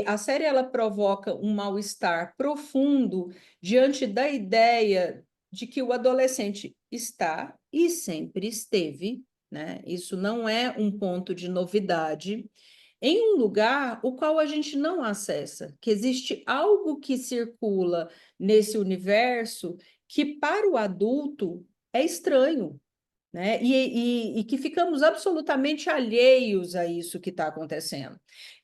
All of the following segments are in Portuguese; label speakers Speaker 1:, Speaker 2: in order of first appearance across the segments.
Speaker 1: a série ela provoca um mal-estar profundo diante da ideia de que o adolescente está e sempre esteve, né? Isso não é um ponto de novidade, em um lugar o qual a gente não acessa, que existe algo que circula nesse universo que para o adulto é estranho, né? E que ficamos absolutamente alheios a isso que está acontecendo.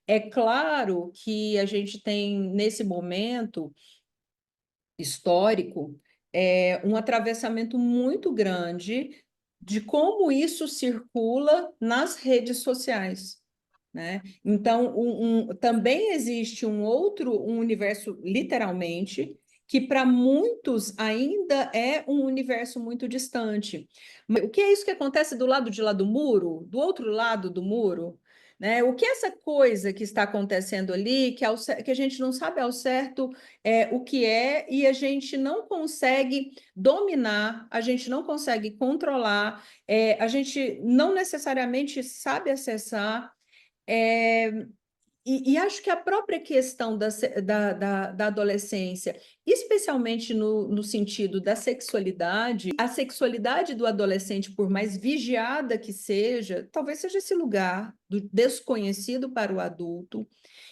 Speaker 1: É claro que a gente tem, nesse momento histórico, um atravessamento muito grande de como isso circula nas redes sociais, né? Então, também existe um universo, literalmente, que para muitos ainda é um universo muito distante. O que é isso que acontece do lado de lá do muro? Do outro lado do muro? Né? O que é essa coisa que está acontecendo ali, que a gente não sabe ao certo o que é, e a gente não consegue dominar, a gente não consegue controlar, a gente não necessariamente sabe acessar. É, e acho que a própria questão da adolescência, especialmente no sentido da sexualidade, a sexualidade do adolescente, por mais vigiada que seja, talvez seja esse lugar do desconhecido para o adulto,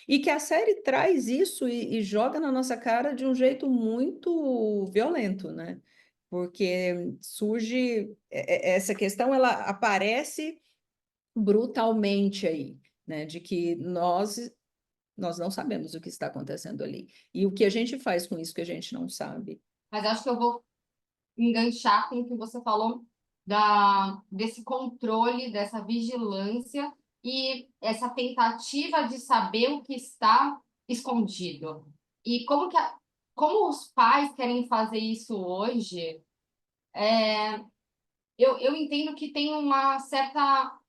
Speaker 1: e que a série traz isso e joga na nossa cara de um jeito muito violento, né? Porque surge essa questão, ela aparece brutalmente aí, né? De que nós não sabemos o que está acontecendo ali. E o que a gente faz com isso que a gente não sabe.
Speaker 2: Mas acho que eu vou enganchar com o que você falou desse controle, dessa vigilância e essa tentativa de saber o que está escondido. E como os pais querem fazer isso hoje, eu entendo que tem uma certa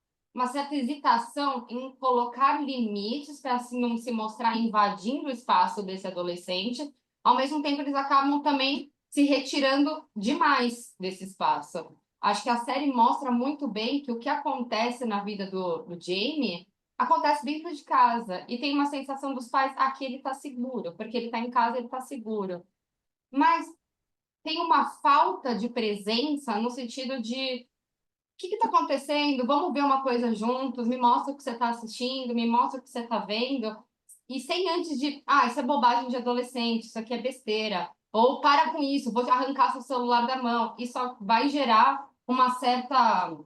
Speaker 2: hesitação em colocar limites para assim, não se mostrar invadindo o espaço desse adolescente. Ao mesmo tempo, eles acabam também se retirando demais desse espaço. Acho que a série mostra muito bem que o que acontece na vida do Jamie acontece dentro de casa. E tem uma sensação dos pais, aqui ele está seguro, porque ele está em casa, ele está seguro. Mas tem uma falta de presença no sentido de que está acontecendo? Vamos ver uma coisa juntos, me mostra o que você está assistindo, me mostra o que você está vendo. E sem antes de, isso é bobagem de adolescente, isso aqui é besteira. Ou para com isso, vou te arrancar seu celular da mão. Isso vai gerar uma certa.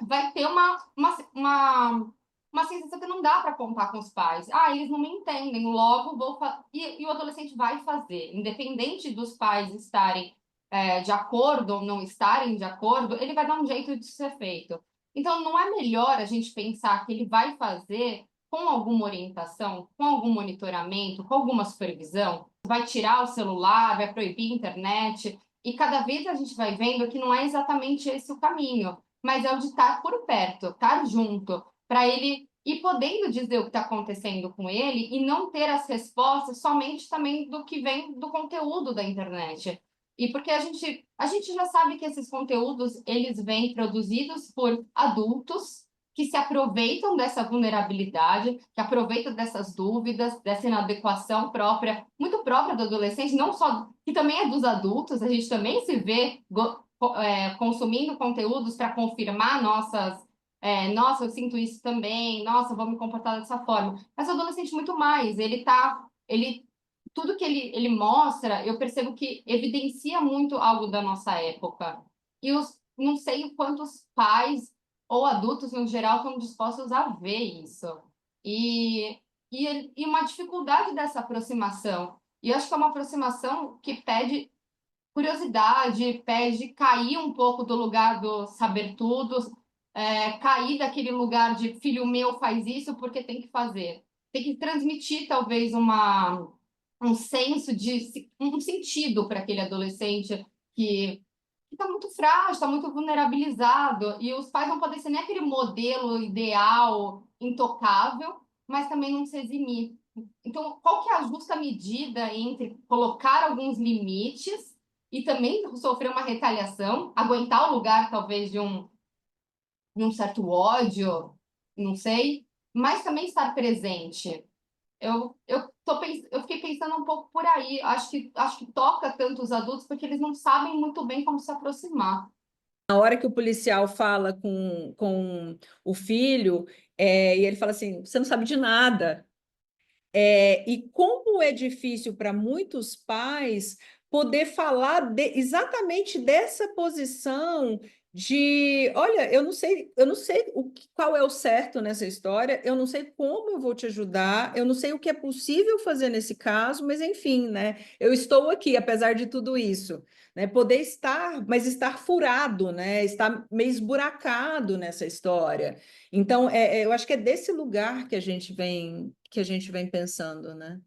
Speaker 2: Vai ter uma sensação que não dá para contar com os pais. Eles não me entendem, logo vou. E o adolescente vai fazer, independente dos pais estarem de acordo ou não estarem de acordo, ele vai dar um jeito de ser feito. Então, não é melhor a gente pensar que ele vai fazer com alguma orientação, com algum monitoramento, com alguma supervisão? Vai tirar o celular, vai proibir a internet, e cada vez a gente vai vendo que não é exatamente esse o caminho, mas é o de estar por perto, estar junto, para ele ir podendo dizer o que está acontecendo com ele e não ter as respostas somente também do que vem do conteúdo da internet. E porque a gente já sabe que esses conteúdos, eles vêm produzidos por adultos que se aproveitam dessa vulnerabilidade, que aproveitam dessas dúvidas, dessa inadequação própria, muito própria do adolescente, não só, que também é dos adultos, a gente também se vê consumindo conteúdos para confirmar nossa, eu sinto isso também, nossa, eu vou me comportar dessa forma. Mas o adolescente muito mais, tudo que ele mostra, eu percebo que evidencia muito algo da nossa época. E não sei quantos pais ou adultos, no geral, estão dispostos a ver isso. E, e uma dificuldade dessa aproximação. E eu acho que é uma aproximação que pede curiosidade, pede cair um pouco do lugar do saber tudo, cair daquele lugar de filho meu faz isso porque tem que fazer. Tem que transmitir, talvez, um senso um sentido para aquele adolescente que está muito frágil, está muito vulnerabilizado, e os pais não podem ser nem aquele modelo ideal, intocável, mas também não se eximir. Então, qual que é a justa medida entre colocar alguns limites e também sofrer uma retaliação, aguentar o lugar, talvez, de um certo ódio, não sei, mas também estar presente? Eu fiquei pensando um pouco por aí. Acho que toca tanto os adultos porque eles não sabem muito bem como se aproximar.
Speaker 1: Na hora que o policial fala com o filho, e ele fala assim: você não sabe de nada. E como é difícil para muitos pais poder falar exatamente dessa posição de, olha, eu não sei qual é o certo nessa história, eu não sei como eu vou te ajudar, eu não sei o que é possível fazer nesse caso, mas enfim, né? Eu estou aqui, apesar de tudo isso, né? Poder estar, mas estar furado, né? Estar meio esburacado nessa história. Então, eu acho que é desse lugar que a gente vem pensando, né?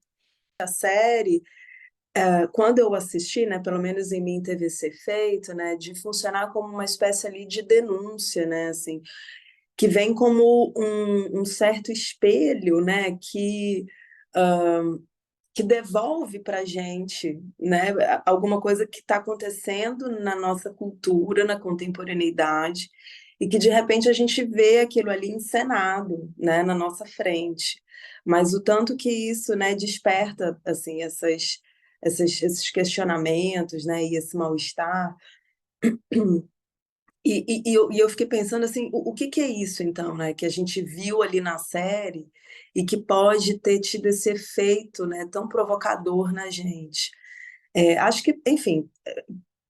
Speaker 3: A série, quando eu assisti, né, pelo menos em mim teve esse efeito, né, de funcionar como uma espécie ali de denúncia, né, assim, que vem como um certo espelho, né, que devolve para a gente, né, alguma coisa que está acontecendo na nossa cultura, na contemporaneidade, e que de repente a gente vê aquilo ali encenado, né, na nossa frente. Mas o tanto que isso, né, desperta assim esses questionamentos, né, e esse mal-estar. E eu fiquei pensando assim, o que que é isso então, né, que a gente viu ali na série e que pode ter tido esse efeito, né, tão provocador na gente. Acho que, enfim,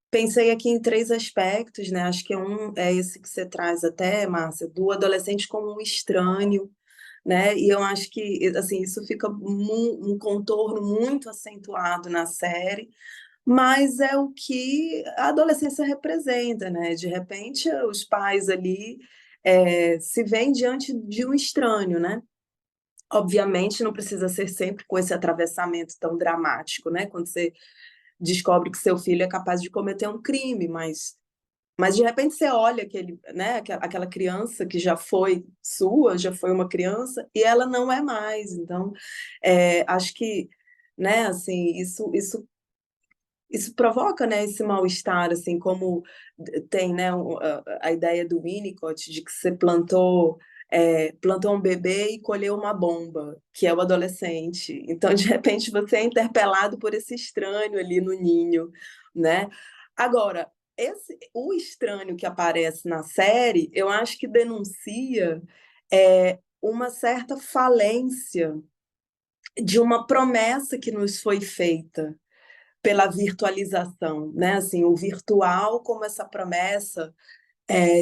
Speaker 3: pensei aqui em três aspectos, né, acho que um é esse que você traz até, Márcia, do adolescente como um estranho, né, e eu acho que, assim, isso fica um contorno muito acentuado na série, mas é o que a adolescência representa, né? De repente, os pais ali se veem diante de um estranho, né? Obviamente, não precisa ser sempre com esse atravessamento tão dramático, né? Quando você descobre que seu filho é capaz de cometer um crime, mas de repente você olha né, aquela criança que já foi sua, já foi uma criança, e ela não é mais. Então, acho que, né, assim, isso provoca, né, esse mal-estar, assim, como tem, né, a ideia do Winnicott de que você plantou um bebê e colheu uma bomba, que é o adolescente. Então, de repente, você é interpelado por esse estranho ali no ninho, né? Agora, o estranho que aparece na série, eu acho que denuncia uma certa falência de uma promessa que nos foi feita pela virtualização, né? Assim, o virtual como essa promessa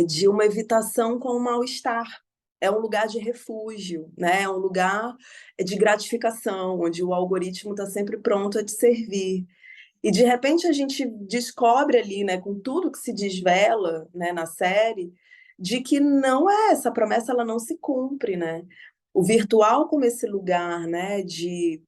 Speaker 3: de uma evitação com o mal-estar. É um lugar de refúgio, né? É um lugar de gratificação, onde o algoritmo está sempre pronto a te servir. E de repente a gente descobre ali, né, com tudo que se desvela, né, na série, de que não é essa promessa, ela não se cumpre, né? O virtual como esse lugar, né, de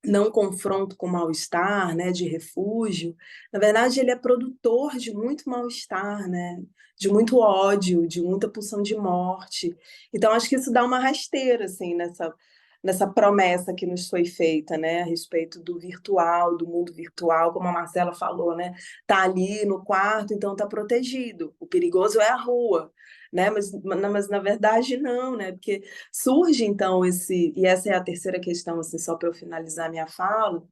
Speaker 3: não confronto com mal-estar, né, de refúgio, na verdade ele é produtor de muito mal-estar, né, de muito ódio, de muita pulsão de morte. Então acho que isso dá uma rasteira assim nessa promessa que nos foi feita, né, a respeito do virtual, do mundo virtual, como a Marcela falou, né, tá ali no quarto, então tá protegido. O perigoso é a rua, né, mas na verdade não, né, porque surge então e essa é a terceira questão, assim, só para eu finalizar minha fala,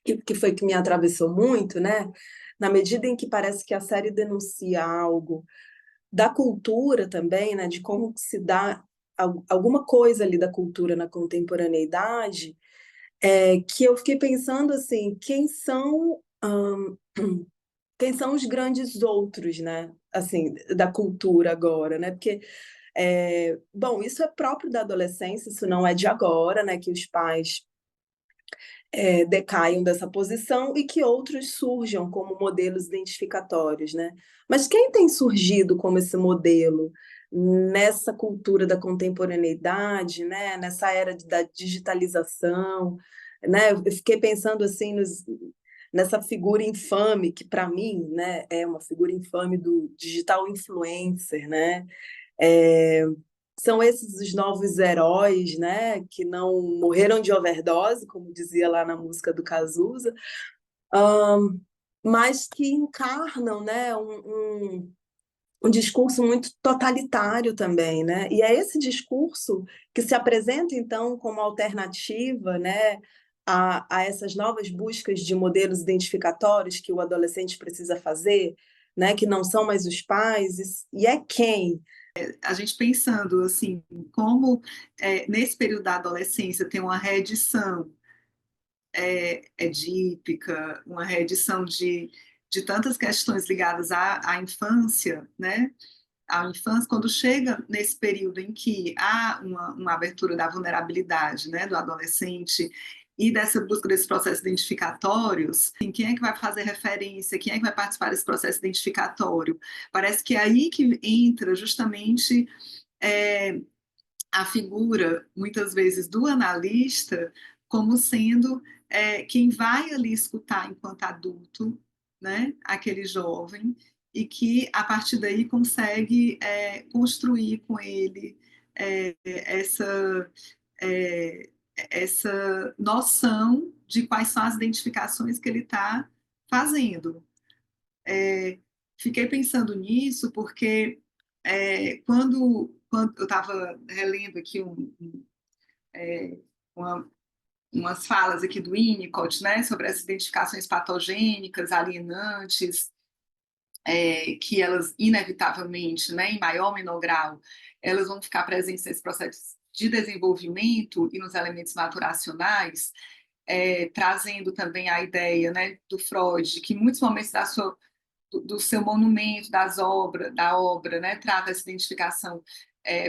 Speaker 3: que foi que me atravessou muito, né? Na medida em que parece que a série denuncia algo da cultura também, né? De como se dá alguma coisa ali da cultura na contemporaneidade, que eu fiquei pensando assim, quem são os grandes outros, né? Assim, da cultura agora, né? Porque bom, isso é próprio da adolescência, isso não é de agora, né? Que os pais decaiam dessa posição e que outros surjam como modelos identificatórios, né? Mas quem tem surgido como esse modelo nessa cultura da contemporaneidade, né? Nessa era da digitalização, né? Eu fiquei pensando assim nessa figura infame que para mim, né, é uma figura infame do digital influencer, né? É, são esses os novos heróis, né, que não morreram de overdose, como dizia lá na música do Cazuza, mas que encarnam, né, um discurso muito totalitário também, né? E é esse discurso que se apresenta, então, como alternativa, né, a essas novas buscas de modelos identificatórios que o adolescente precisa fazer, né, que não são mais os pais, e é quem?
Speaker 4: A gente pensando assim, como nesse período da adolescência tem uma reedição edípica, uma reedição de tantas questões ligadas à infância, né? A infância, quando chega nesse período em que há uma abertura da vulnerabilidade, né, do adolescente e dessa busca desses processos identificatórios, assim, quem é que vai fazer referência, quem é que vai participar desse processo identificatório? Parece que é aí que entra justamente a figura, muitas vezes, do analista como sendo quem vai ali escutar enquanto adulto, né, aquele jovem, e que, a partir daí, consegue construir com ele essa, é, essa noção de quais são as identificações que ele está fazendo. Fiquei pensando nisso porque quando eu estava relendo aqui uma, umas falas aqui do Winnicott, né, sobre as identificações patogênicas, alienantes, que elas inevitavelmente, né, em maior ou menor grau, elas vão ficar presentes nesse processo de desenvolvimento e nos elementos maturacionais, trazendo também a ideia, né, do Freud, que em muitos momentos do seu monumento, da obra, né, trata essa identificação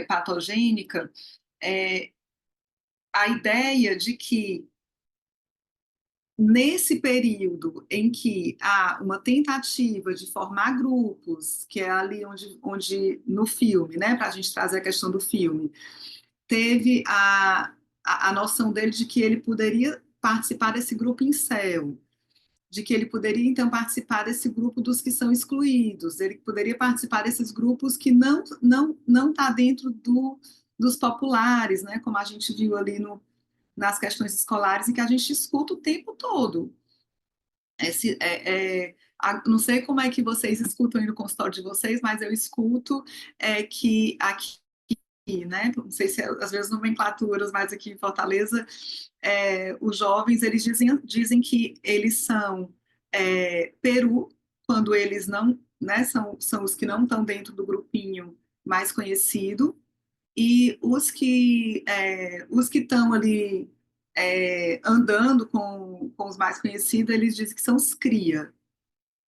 Speaker 4: patogênica, a ideia de que nesse período em que há uma tentativa de formar grupos, que é ali onde no filme, né, para a gente trazer a questão do filme, teve a noção dele de que ele poderia participar desse grupo incel, de que ele poderia, então, participar desse grupo dos que são excluídos, ele poderia participar desses grupos que não tá dentro dos populares, né, como a gente viu ali nas questões escolares, e que a gente escuta o tempo todo. Não sei como é que vocês escutam aí no consultório de vocês, mas eu escuto que aqui, né, não sei se às vezes nomenclaturas, mas aqui em Fortaleza, os jovens, eles dizem que eles são peru, quando eles não, né, são os que não estão dentro do grupinho mais conhecido, e os que estão ali andando com os mais conhecidos, eles dizem que são os cria,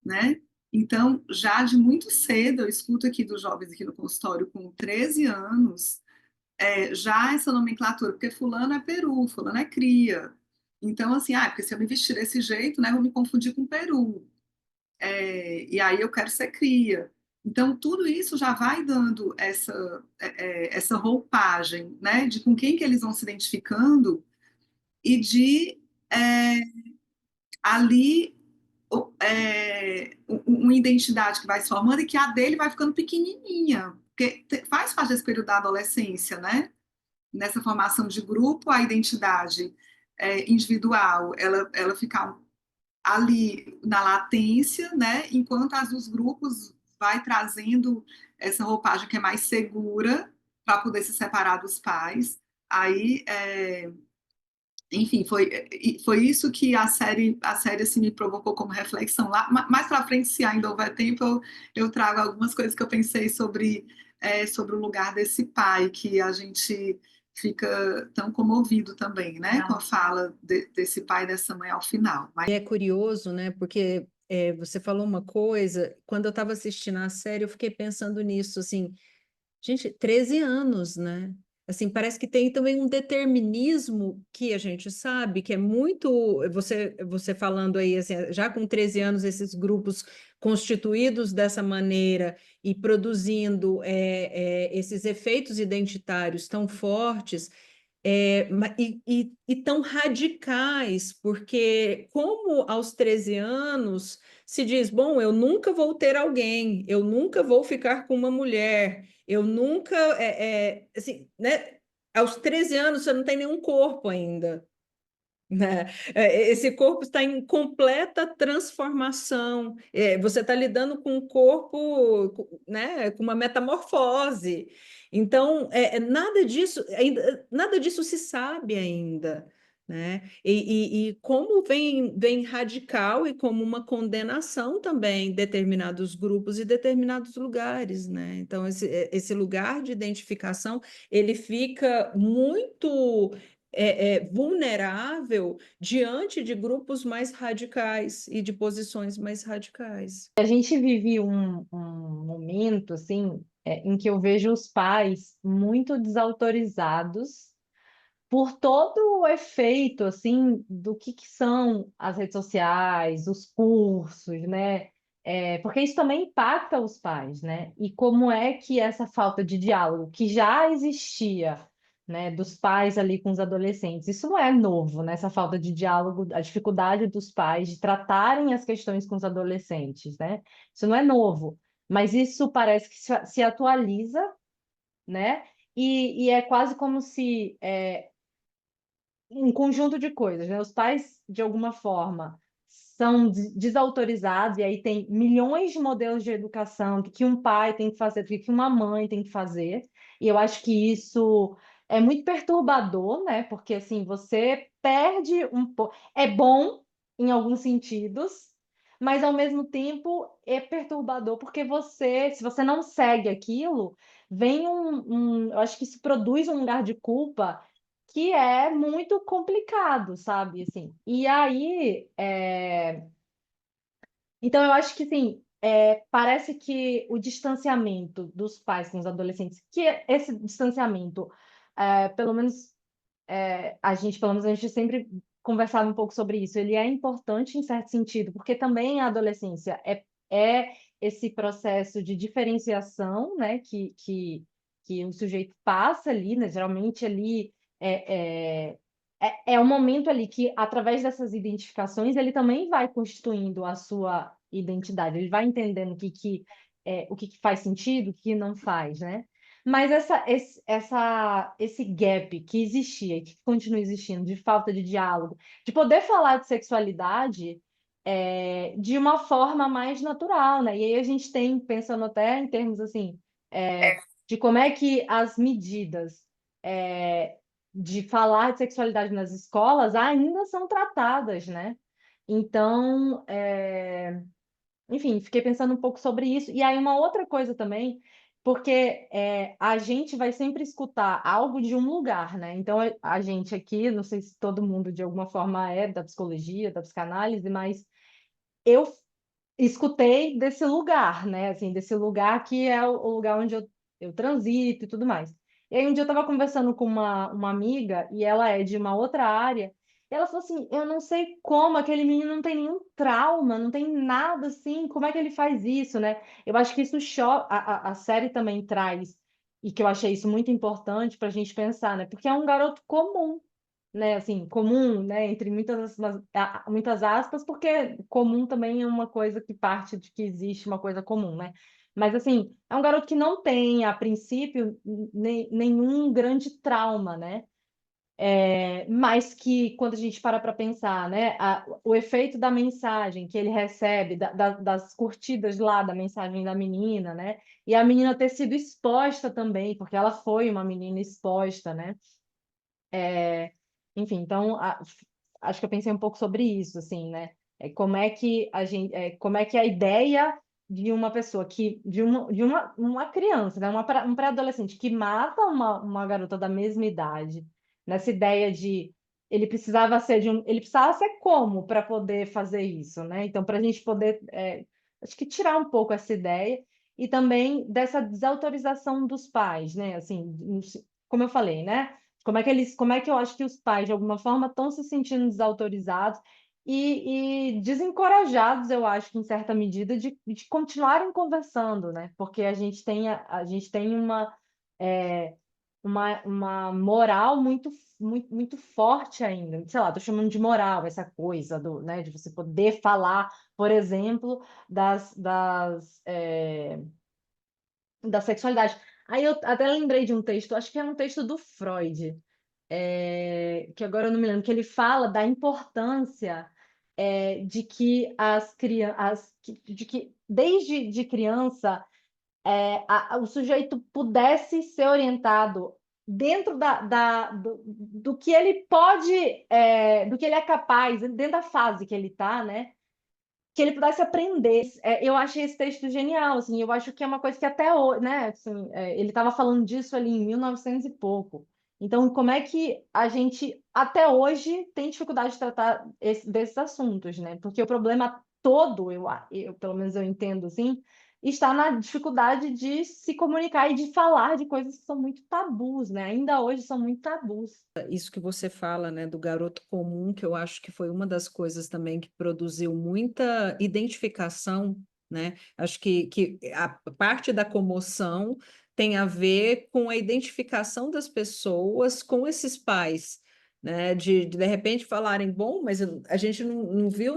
Speaker 4: né? Então, já de muito cedo, eu escuto aqui dos jovens aqui no consultório com 13 anos, já essa nomenclatura, porque fulano é peru, fulano é cria. Então, assim, porque se eu me vestir desse jeito, né, vou me confundir com peru. E aí eu quero ser cria. Então, tudo isso já vai dando essa roupagem, né, de com quem que eles vão se identificando e de ali uma identidade que vai se formando e que a dele vai ficando pequenininha, porque faz parte desse período da adolescência, né? Nessa formação de grupo, a identidade individual, ela fica ali na latência, né? Enquanto as dos grupos vai trazendo essa roupagem que é mais segura para poder se separar dos pais. Aí, enfim, foi isso que a série assim, me provocou como reflexão. Lá, mais para frente, se ainda houver tempo, eu trago algumas coisas que eu pensei sobre o lugar desse pai, que a gente fica tão comovido também, né, com a fala desse pai e dessa mãe ao final.
Speaker 1: É curioso, né? Porque você falou uma coisa, quando eu estava assistindo a série, eu fiquei pensando nisso, assim, gente, 13 anos, né? Assim, parece que tem também um determinismo que a gente sabe que é muito. Você falando aí, assim, já com 13 anos, esses grupos constituídos dessa maneira e produzindo esses efeitos identitários tão fortes. E tão radicais, porque como aos 13 anos se diz, bom, eu nunca vou ter alguém, eu nunca vou ficar com uma mulher, eu nunca, assim, né? Aos 13 anos você não tem nenhum corpo ainda, né? Esse corpo está em completa transformação. Você está lidando com um corpo, né, com uma metamorfose. Então, nada disso se sabe ainda, né? E como vem radical e como uma condenação também em determinados grupos e determinados lugares, né? Então, esse lugar de identificação, ele fica muito vulnerável diante de grupos mais radicais e de posições mais radicais.
Speaker 5: A gente vive um momento assim em que eu vejo os pais muito desautorizados por todo o efeito assim do que são as redes sociais, os cursos, né? Porque isso também impacta os pais, né? E como é que essa falta de diálogo que já existia, né, dos pais ali com os adolescentes, isso não é novo, né? Essa falta de diálogo, a dificuldade dos pais de tratarem as questões com os adolescentes, né? Isso não é novo, mas isso parece que se atualiza, né? E é quase como se um conjunto de coisas, né? Os pais, de alguma forma, são desautorizados, e aí tem milhões de modelos de educação do que um pai tem que fazer, do que uma mãe tem que fazer, e eu acho que isso é muito perturbador, né? Porque, assim, você perde um pouco... É bom, em alguns sentidos, mas, ao mesmo tempo, é perturbador, porque se você não segue aquilo, vem eu acho que isso produz um lugar de culpa que é muito complicado, sabe? Assim, e aí, então eu acho que assim, parece que o distanciamento dos pais com os adolescentes, que esse distanciamento, pelo menos pelo menos a gente sempre conversava um pouco sobre isso, ele é importante em certo sentido, porque também a adolescência é esse processo de diferenciação, né, que o sujeito passa ali, né, geralmente ali é, é um momento ali que, através dessas identificações, ele também vai constituindo a sua identidade, ele vai entendendo o que faz sentido, o que não faz, né? Mas esse gap que existia e que continua existindo, de falta de diálogo, de poder falar de sexualidade de uma forma mais natural, né? E aí a gente tem, pensando até em termos assim, de como é que as medidas de falar de sexualidade nas escolas ainda são tratadas, né? Então, enfim, fiquei pensando um pouco sobre isso. E aí, uma outra coisa também, porque a gente vai sempre escutar algo de um lugar, né? Então, a gente aqui, não sei se todo mundo de alguma forma é da psicologia, da psicanálise, mas eu escutei desse lugar, né? Assim, desse lugar que é o lugar onde eu transito e tudo mais. E aí um dia eu estava conversando com uma amiga e ela é de uma outra área. E ela falou assim: eu não sei como aquele menino não tem nenhum trauma, não tem nada assim, como é que ele faz isso, né? Eu acho que isso choca, a série também traz, e que eu achei isso muito importante para a gente pensar, né? Porque é um garoto comum, né, assim, comum, né, entre muitas aspas, porque comum também é uma coisa que parte de que existe uma coisa comum, né? Mas, assim, é um garoto que não tem, a princípio, nenhum grande trauma, né? Mas que, quando a gente para pensar, né, o efeito da mensagem que ele recebe, das curtidas lá da mensagem da menina, né? E a menina ter sido exposta também, porque ela foi uma menina exposta, né? Enfim, então acho que eu pensei um pouco sobre isso, assim, né? Como é que como é que a ideia de uma pessoa uma criança, né? Um pré-adolescente que mata uma garota da mesma idade, nessa ideia de ele precisava ser como para poder fazer isso, né? Então, para a gente poder, acho que tirar um pouco essa ideia e também dessa desautorização dos pais, né? Assim, como eu falei, né? Como é que eu acho que os pais, de alguma forma, estão se sentindo desautorizados e desencorajados, eu acho que, em certa medida, de continuarem conversando, né? Porque a gente tem é, uma moral muito forte ainda. Sei lá, estou chamando de moral essa coisa né, de você poder falar, por exemplo, da sexualidade. Aí eu até lembrei de um texto, acho que é um texto do Freud, que agora eu não me lembro, que ele fala da importância de que as crianças, de que desde de criança o sujeito pudesse ser orientado dentro do que ele pode, do que ele é capaz, dentro da fase que ele está, né? Que ele pudesse aprender. Eu achei esse texto genial, assim, eu acho que é uma coisa que até hoje, né, assim, ele estava falando disso ali em 1900 e pouco. Então, como é que a gente, até hoje, tem dificuldade de tratar desses assuntos, né? Porque o problema todo, pelo menos eu entendo assim, está na dificuldade de se comunicar e de falar de coisas que são muito tabus, né? Ainda hoje são muito tabus.
Speaker 1: Isso que você fala, né, do garoto comum, que eu acho que foi uma das coisas também que produziu muita identificação, né? Acho que a parte da comoção tem a ver com a identificação das pessoas com esses pais, né? De repente falarem, bom, mas a gente não viu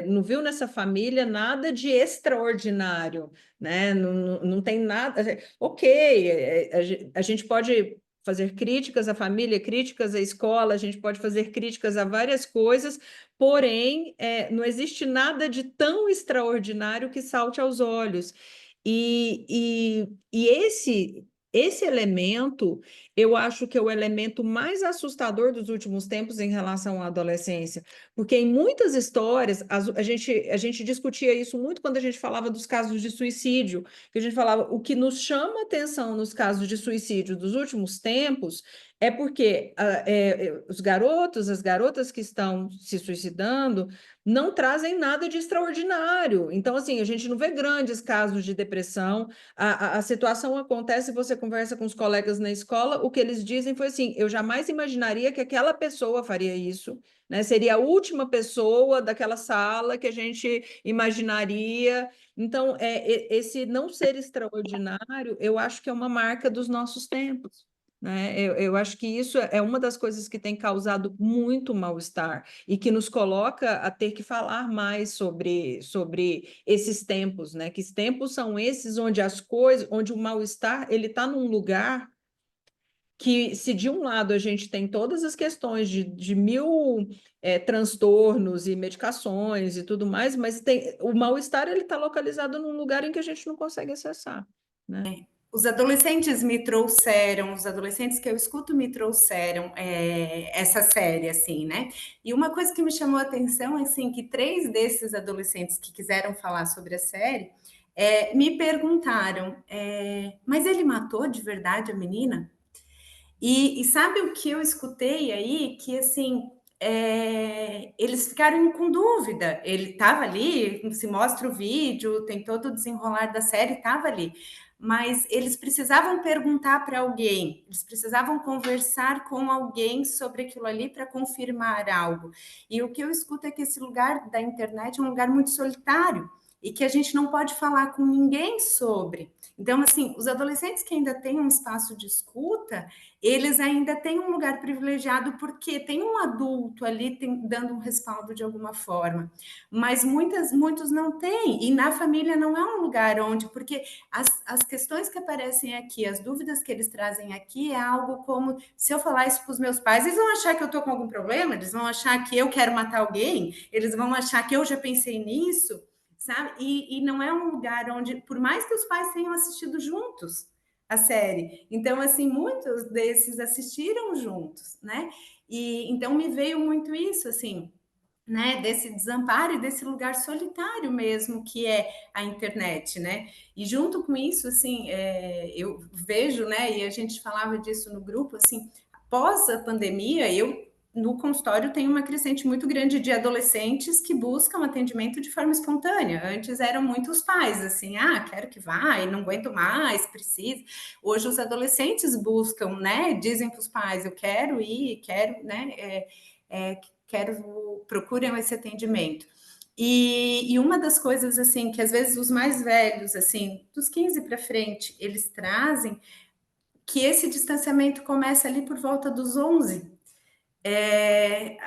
Speaker 1: não viu nessa família nada de extraordinário, né? Não tem nada. Ok, a gente pode fazer críticas à família, críticas à escola, a gente pode fazer críticas a várias coisas, porém, não existe nada de tão extraordinário que salte aos olhos. E esse elemento, eu acho que é o elemento mais assustador dos últimos tempos em relação à adolescência, porque em muitas histórias, a gente discutia isso muito quando a gente falava dos casos de suicídio, que a gente falava, o que nos chama atenção nos casos de suicídio dos últimos tempos é porque os garotos, as garotas que estão se suicidando não trazem nada de extraordinário. Então, assim, a gente não vê grandes casos de depressão. A situação acontece, você conversa com os colegas na escola, o que eles dizem foi assim, eu jamais imaginaria que aquela pessoa faria isso, né? Seria a última pessoa daquela sala que a gente imaginaria. Então, esse não ser extraordinário, eu acho que é uma marca dos nossos tempos, né? Eu acho que isso é uma das coisas que tem causado muito mal-estar e que nos coloca a ter que falar mais sobre esses tempos, né? Que tempos são esses onde as coisas, onde o mal-estar ele está num lugar que, se de um lado a gente tem todas as questões de mil transtornos e medicações e tudo mais, mas o mal-estar ele está localizado num lugar em que a gente não consegue acessar, né?
Speaker 6: Os adolescentes me trouxeram, os adolescentes que eu escuto me trouxeram essa série, assim, né? E uma coisa que me chamou a atenção, assim, que 3 desses adolescentes que quiseram falar sobre a série me perguntaram, mas ele matou de verdade a menina? E sabe o que eu escutei aí? Que, assim, eles ficaram com dúvida. Ele estava ali, se mostra o vídeo, tem todo o desenrolar da série, estava ali. Mas eles precisavam perguntar para alguém, eles precisavam conversar com alguém sobre aquilo ali para confirmar algo. E o que eu escuto é que esse lugar da internet é um lugar muito solitário e que a gente não pode falar com ninguém sobre. Então, assim, os adolescentes que ainda têm um espaço de escuta, eles ainda têm um lugar privilegiado porque tem um adulto ali dando um respaldo de alguma forma, mas muitos não têm, e na família não é um lugar onde, porque as questões que aparecem aqui, as dúvidas que eles trazem aqui é algo como, se eu falar isso para os meus pais, eles vão achar que eu estou com algum problema, eles vão achar que eu quero matar alguém, eles vão achar que eu já pensei nisso, sabe? E não é um lugar onde, por mais que os pais tenham assistido juntos a série, então, assim, muitos desses assistiram juntos, né? E então me veio muito isso, assim, né, desse desamparo e desse lugar solitário mesmo que é a internet, né? E junto com isso, assim, eu vejo, né, e a gente falava disso no grupo, assim, após a pandemia, eu no consultório tenho uma crescente muito grande de adolescentes que buscam atendimento de forma espontânea. Antes eram muitos pais, assim, quero que vá, e não aguento mais, preciso. Hoje os adolescentes buscam, né, dizem para os pais, eu quero ir, quero, né, procuram esse atendimento. E uma das coisas, assim, que às vezes os mais velhos, assim, dos 15 para frente, eles trazem, que esse distanciamento começa ali por volta dos 11.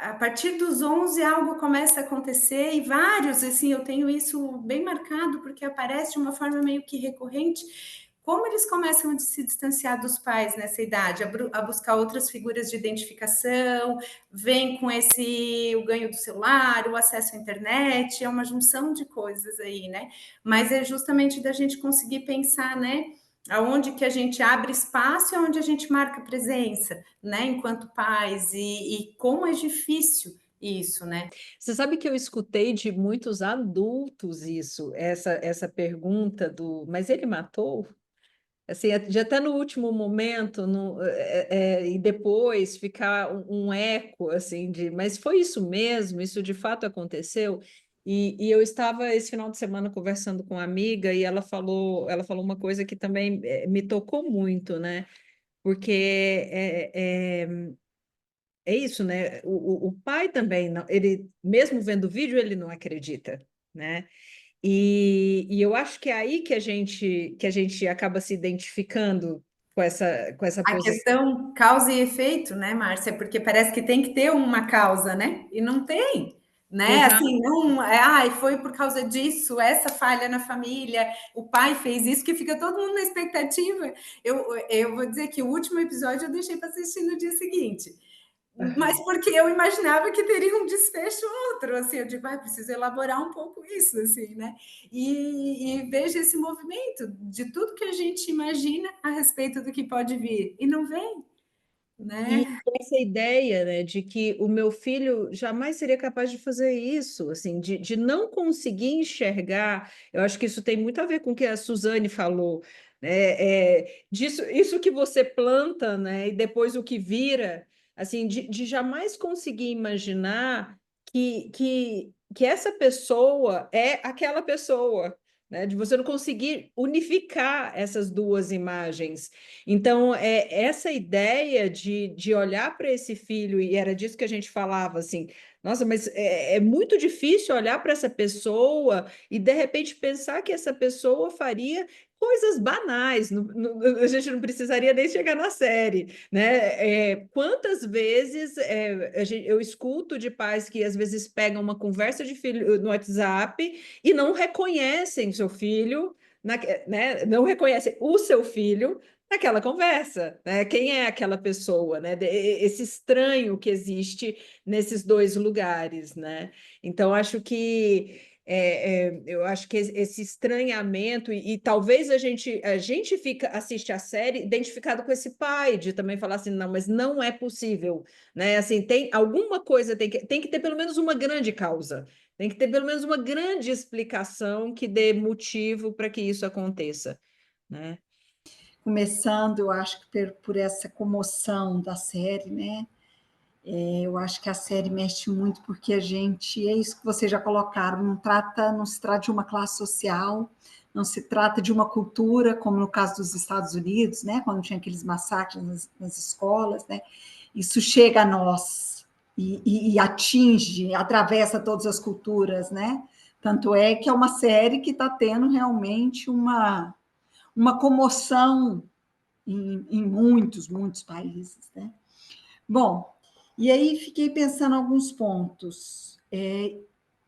Speaker 6: A partir dos 11 algo começa a acontecer e vários, assim, eu tenho isso bem marcado porque aparece de uma forma meio que recorrente, como eles começam a se distanciar dos pais nessa idade, a buscar outras figuras de identificação, vem com o ganho do celular, o acesso à internet, é uma junção de coisas aí, né? Mas é justamente da gente conseguir pensar, né? Aonde que a gente abre espaço e aonde a gente marca presença, né? Enquanto pais, e como é difícil isso, né?
Speaker 1: Você sabe que eu escutei de muitos adultos isso, essa pergunta do, mas ele matou? Assim, já até no último momento, e depois ficar um eco, assim, mas foi isso mesmo? Isso de fato aconteceu? E eu estava esse final de semana conversando com uma amiga e ela falou uma coisa que também me tocou muito, né? Porque é isso, né? O pai também, não, ele, mesmo vendo o vídeo, ele não acredita, né? E eu acho que é aí que a gente acaba se identificando com essa
Speaker 6: A
Speaker 1: posição.
Speaker 6: questão causa e efeito, né, Márcia? Porque parece que tem que ter uma causa, né? E não tem, né?
Speaker 1: Exato.
Speaker 6: Assim, não, foi por causa disso, essa falha na família, o pai fez isso, que fica todo mundo na expectativa. Eu vou dizer que o último episódio eu deixei para assistir no dia seguinte. Mas porque eu imaginava que teria um desfecho outro, assim, eu digo, preciso elaborar um pouco isso, assim, né? E vejo esse movimento de tudo que a gente imagina a respeito do que pode vir, e não vem,
Speaker 1: E
Speaker 6: né?
Speaker 1: essa ideia, né, de que o meu filho jamais seria capaz de fazer isso, assim, de não conseguir enxergar, eu acho que isso tem muito a ver com o que a Suzane falou, né, isso que você planta, né, e depois o que vira, assim, de jamais conseguir imaginar que essa pessoa é aquela pessoa, né, de você não conseguir unificar essas duas imagens. Então, essa ideia de olhar para esse filho, e era disso que a gente falava, assim, nossa, mas é muito difícil olhar para essa pessoa e, de repente, pensar que essa pessoa faria coisas banais, a gente não precisaria nem chegar na série, né? Quantas vezes eu escuto de pais que, às vezes, pegam uma conversa de filho no WhatsApp e não reconhecem seu filho, né? Não reconhecem o seu filho naquela conversa, né? Quem é aquela pessoa, né? Esse estranho que existe nesses dois lugares, né? Então, eu acho que esse estranhamento, e talvez a gente assiste a série identificado com esse pai, de também falar assim, não, mas não é possível, né? Assim, tem alguma coisa, tem que ter pelo menos uma grande causa, tem que ter pelo menos uma grande explicação que dê motivo para que isso aconteça, né?
Speaker 7: Começando, eu acho que por essa comoção da série, né? Eu acho que a série mexe muito porque é isso que vocês já colocaram, não se trata de uma classe social, não se trata de uma cultura, como no caso dos Estados Unidos, né? Quando tinha aqueles massacres nas escolas, né? Isso chega a nós e atinge, atravessa todas as culturas, né? Tanto é que é uma série que está tendo realmente uma comoção em muitos países, né? Bom, e aí fiquei pensando em alguns pontos,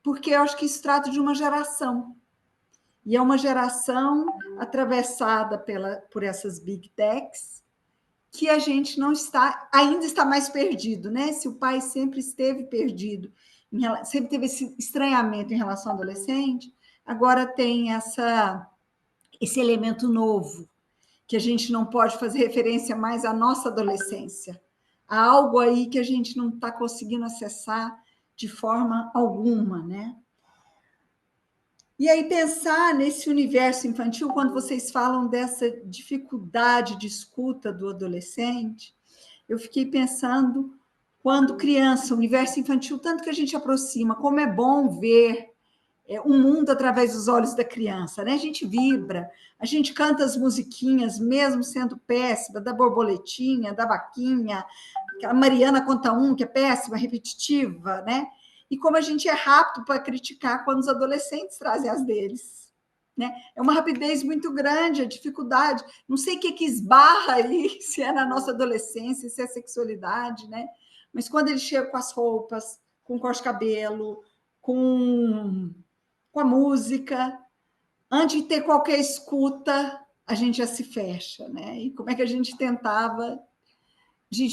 Speaker 7: porque eu acho que isso trata de uma geração, e é uma geração atravessada por essas big techs, que a gente ainda está mais perdido, né? Se o pai sempre esteve perdido, sempre teve esse estranhamento em relação ao adolescente, agora tem esse elemento novo, que a gente não pode fazer referência mais à nossa adolescência. Há algo aí que a gente não está conseguindo acessar de forma alguma, né? E aí pensar nesse universo infantil, quando vocês falam dessa dificuldade de escuta do adolescente, eu fiquei pensando, quando criança, o universo infantil, tanto que a gente aproxima, como é bom ver o mundo através dos olhos da criança, né? A gente vibra, a gente canta as musiquinhas, mesmo sendo péssima, da borboletinha, da vaquinha, a Mariana conta que é péssima, repetitiva, né? E como a gente é rápido para criticar quando os adolescentes trazem as deles, né? É uma rapidez muito grande, a dificuldade, não sei o que esbarra aí, se é na nossa adolescência, se é sexualidade, né? Mas quando ele chega com as roupas, com o corte de cabelo, com a música, antes de ter qualquer escuta, a gente já se fecha, né? E como é que a gente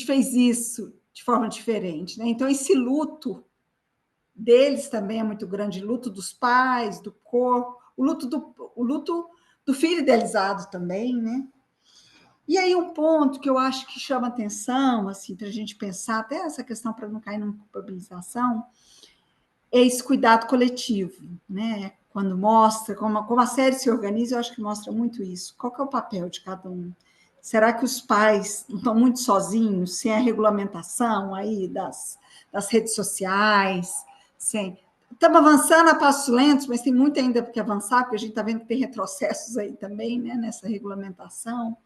Speaker 7: fez isso de forma diferente, né? Então, esse luto deles também é muito grande, o luto dos pais, do corpo, o luto do filho idealizado também, né? E aí um ponto que eu acho que chama atenção, assim, para a gente pensar, até essa questão para não cair numa culpabilização, é esse cuidado coletivo, né? Quando mostra como a série se organiza, eu acho que mostra muito isso. Qual que é o papel de cada um? Será que os pais não estão muito sozinhos, sem a regulamentação aí das redes sociais, sem... Estamos avançando a passos lentos, mas tem muito ainda que avançar, porque a gente está vendo que tem retrocessos aí também, né, nessa regulamentação.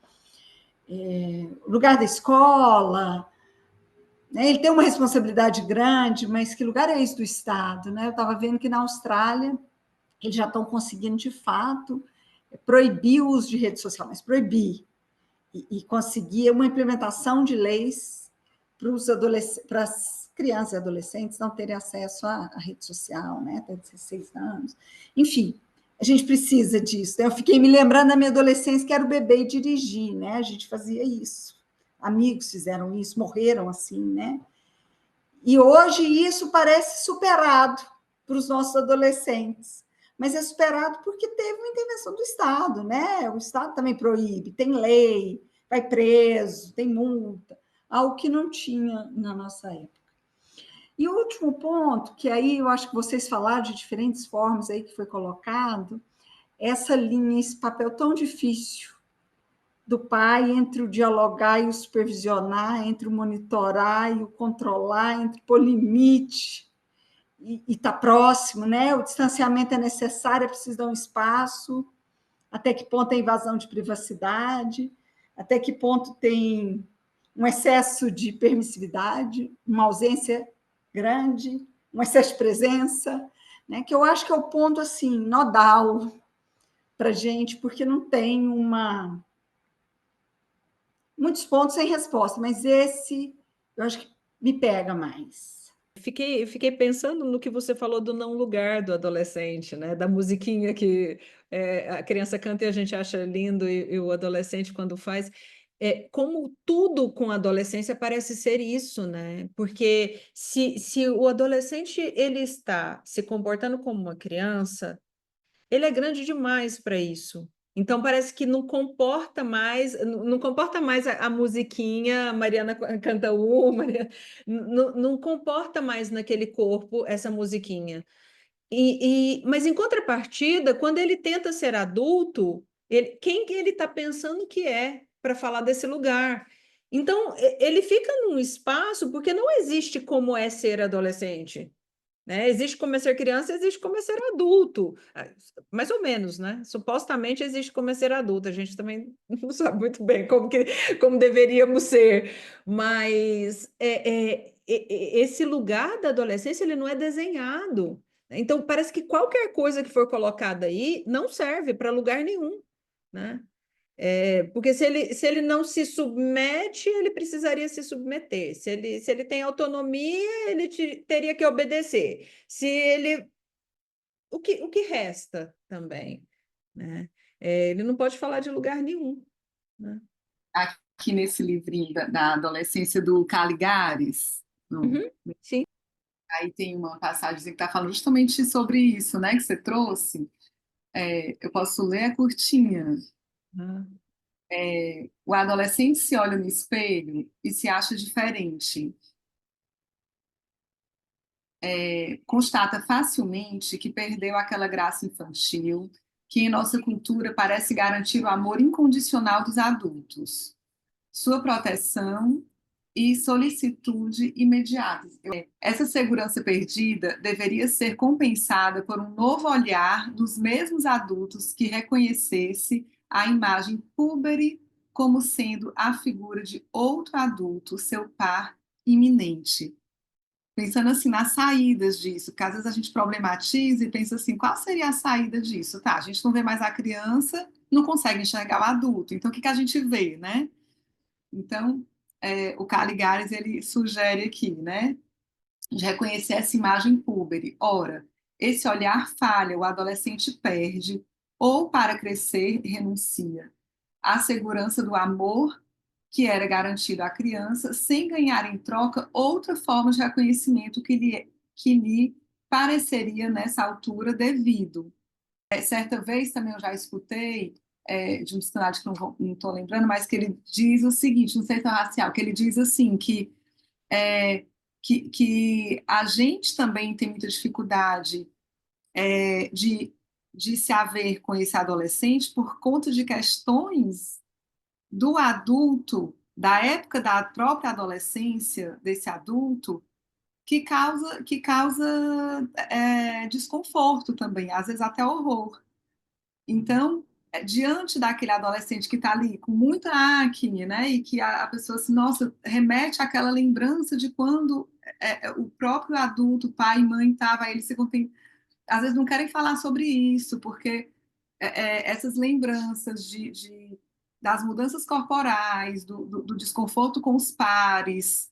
Speaker 7: O lugar da escola, né, ele tem uma responsabilidade grande, mas que lugar é esse do Estado? Né? Eu estava vendo que na Austrália eles já estão conseguindo, de fato, proibir o uso de rede social, mas proibir, e conseguir uma implementação de leis para as crianças e adolescentes não terem acesso à rede social, né, até 16 anos. Enfim, a gente precisa disso. Né? Eu fiquei me lembrando da minha adolescência, que era o beber e dirigir, né? A gente fazia isso. Amigos fizeram isso, morreram assim, né? E hoje isso parece superado para os nossos adolescentes. Mas é superado porque teve uma intervenção do Estado, né? O Estado também proíbe, tem lei, vai preso, tem multa, algo que não tinha na nossa época. E o último ponto, que aí eu acho que vocês falaram de diferentes formas aí que foi colocado, essa linha, esse papel tão difícil do pai entre o dialogar e o supervisionar, entre o monitorar e o controlar, entre pôr limite e estar próximo, né? O distanciamento é necessário, é preciso dar um espaço, até que ponto é invasão de privacidade, até que ponto tem um excesso de permissividade, uma ausência grande, um excesso de presença, né? Que eu acho que é o ponto assim nodal para a gente, porque não tem muitos pontos sem resposta, mas esse eu acho que me pega mais.
Speaker 1: Fiquei pensando no que você falou do não lugar do adolescente, né? Da musiquinha que a criança canta e a gente acha lindo, e o adolescente, quando faz. Como tudo com a adolescência parece ser isso, né? Porque se o adolescente ele está se comportando como uma criança, ele é grande demais para isso. Então parece que não comporta mais a musiquinha, a Mariana canta uma, não comporta mais naquele corpo essa musiquinha. Mas em contrapartida, quando ele tenta ser adulto, quem que ele está pensando que é para falar desse lugar? Então ele fica num espaço porque não existe como é ser adolescente. Né? Existe como é ser criança, existe como é ser adulto, mais ou menos, né? Supostamente existe como é ser adulto, a gente também não sabe muito bem como deveríamos ser, mas esse lugar da adolescência ele não é desenhado. Então parece que qualquer coisa que for colocada aí não serve para lugar nenhum, né? Porque se ele não se submete, ele precisaria se submeter. Se ele tem autonomia, ele teria que obedecer. O que resta também, né? Ele não pode falar de lugar nenhum, né?
Speaker 4: Aqui nesse livrinho da adolescência do Caligares,
Speaker 1: Uhum, sim.
Speaker 4: aí tem uma passagem que está falando justamente sobre isso, né, que você trouxe. Eu posso ler a curtinha.
Speaker 1: Ah,
Speaker 4: O adolescente se olha no espelho e se acha diferente. Constata facilmente que perdeu aquela graça infantil que em nossa cultura parece garantir o amor incondicional dos adultos, sua proteção e solicitude imediata. Essa segurança perdida deveria ser compensada por um novo olhar dos mesmos adultos que reconhecesse a imagem púbere como sendo a figura de outro adulto, seu par iminente. Pensando assim nas saídas disso, porque às vezes a gente problematiza e pensa assim, qual seria a saída disso? Tá, a gente não vê mais a criança, não consegue enxergar o adulto, então o que que a gente vê, né? Então, o Caligares, ele sugere aqui, né, de reconhecer essa imagem púbere. Ora, esse olhar falha, o adolescente perde, ou para crescer, renuncia. a segurança do amor que era garantido à criança, sem ganhar em troca outra forma de reconhecimento que lhe pareceria nessa altura devido. Certa vez também eu já escutei de um psicanalista que não estou lembrando, mas que ele diz o seguinte, no setor racial, que ele diz assim, que a gente também tem muita dificuldade de se haver com esse adolescente por conta de questões do adulto, da época da própria adolescência desse adulto, que causa desconforto também, às vezes até horror. Então, diante daquele adolescente que está ali com muita acne, né, e que a pessoa, assim, nossa, remete àquela lembrança de quando o próprio adulto, pai e mãe, estava, eles às vezes não querem falar sobre isso, porque essas lembranças das mudanças corporais, do desconforto com os pares,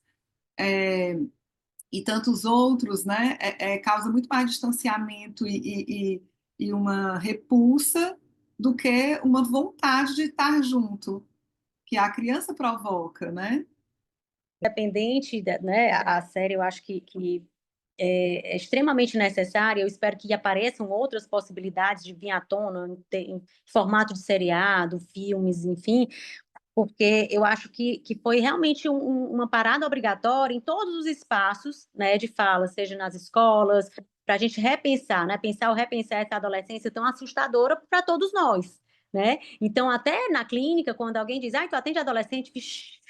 Speaker 4: e tantos outros, né, causa muito mais distanciamento e uma repulsa do que uma vontade de estar junto, que a criança provoca, né?
Speaker 8: Independente, né, a série eu acho que é extremamente necessária. Eu espero que apareçam outras possibilidades de vir à tona em formato de seriado, filmes, enfim, porque eu acho que foi realmente uma parada obrigatória em todos os espaços, né, de fala, seja nas escolas, para a gente repensar, né, repensar essa adolescência tão assustadora para todos nós, né? Então, até na clínica, quando alguém diz, tu atende adolescente, vixi,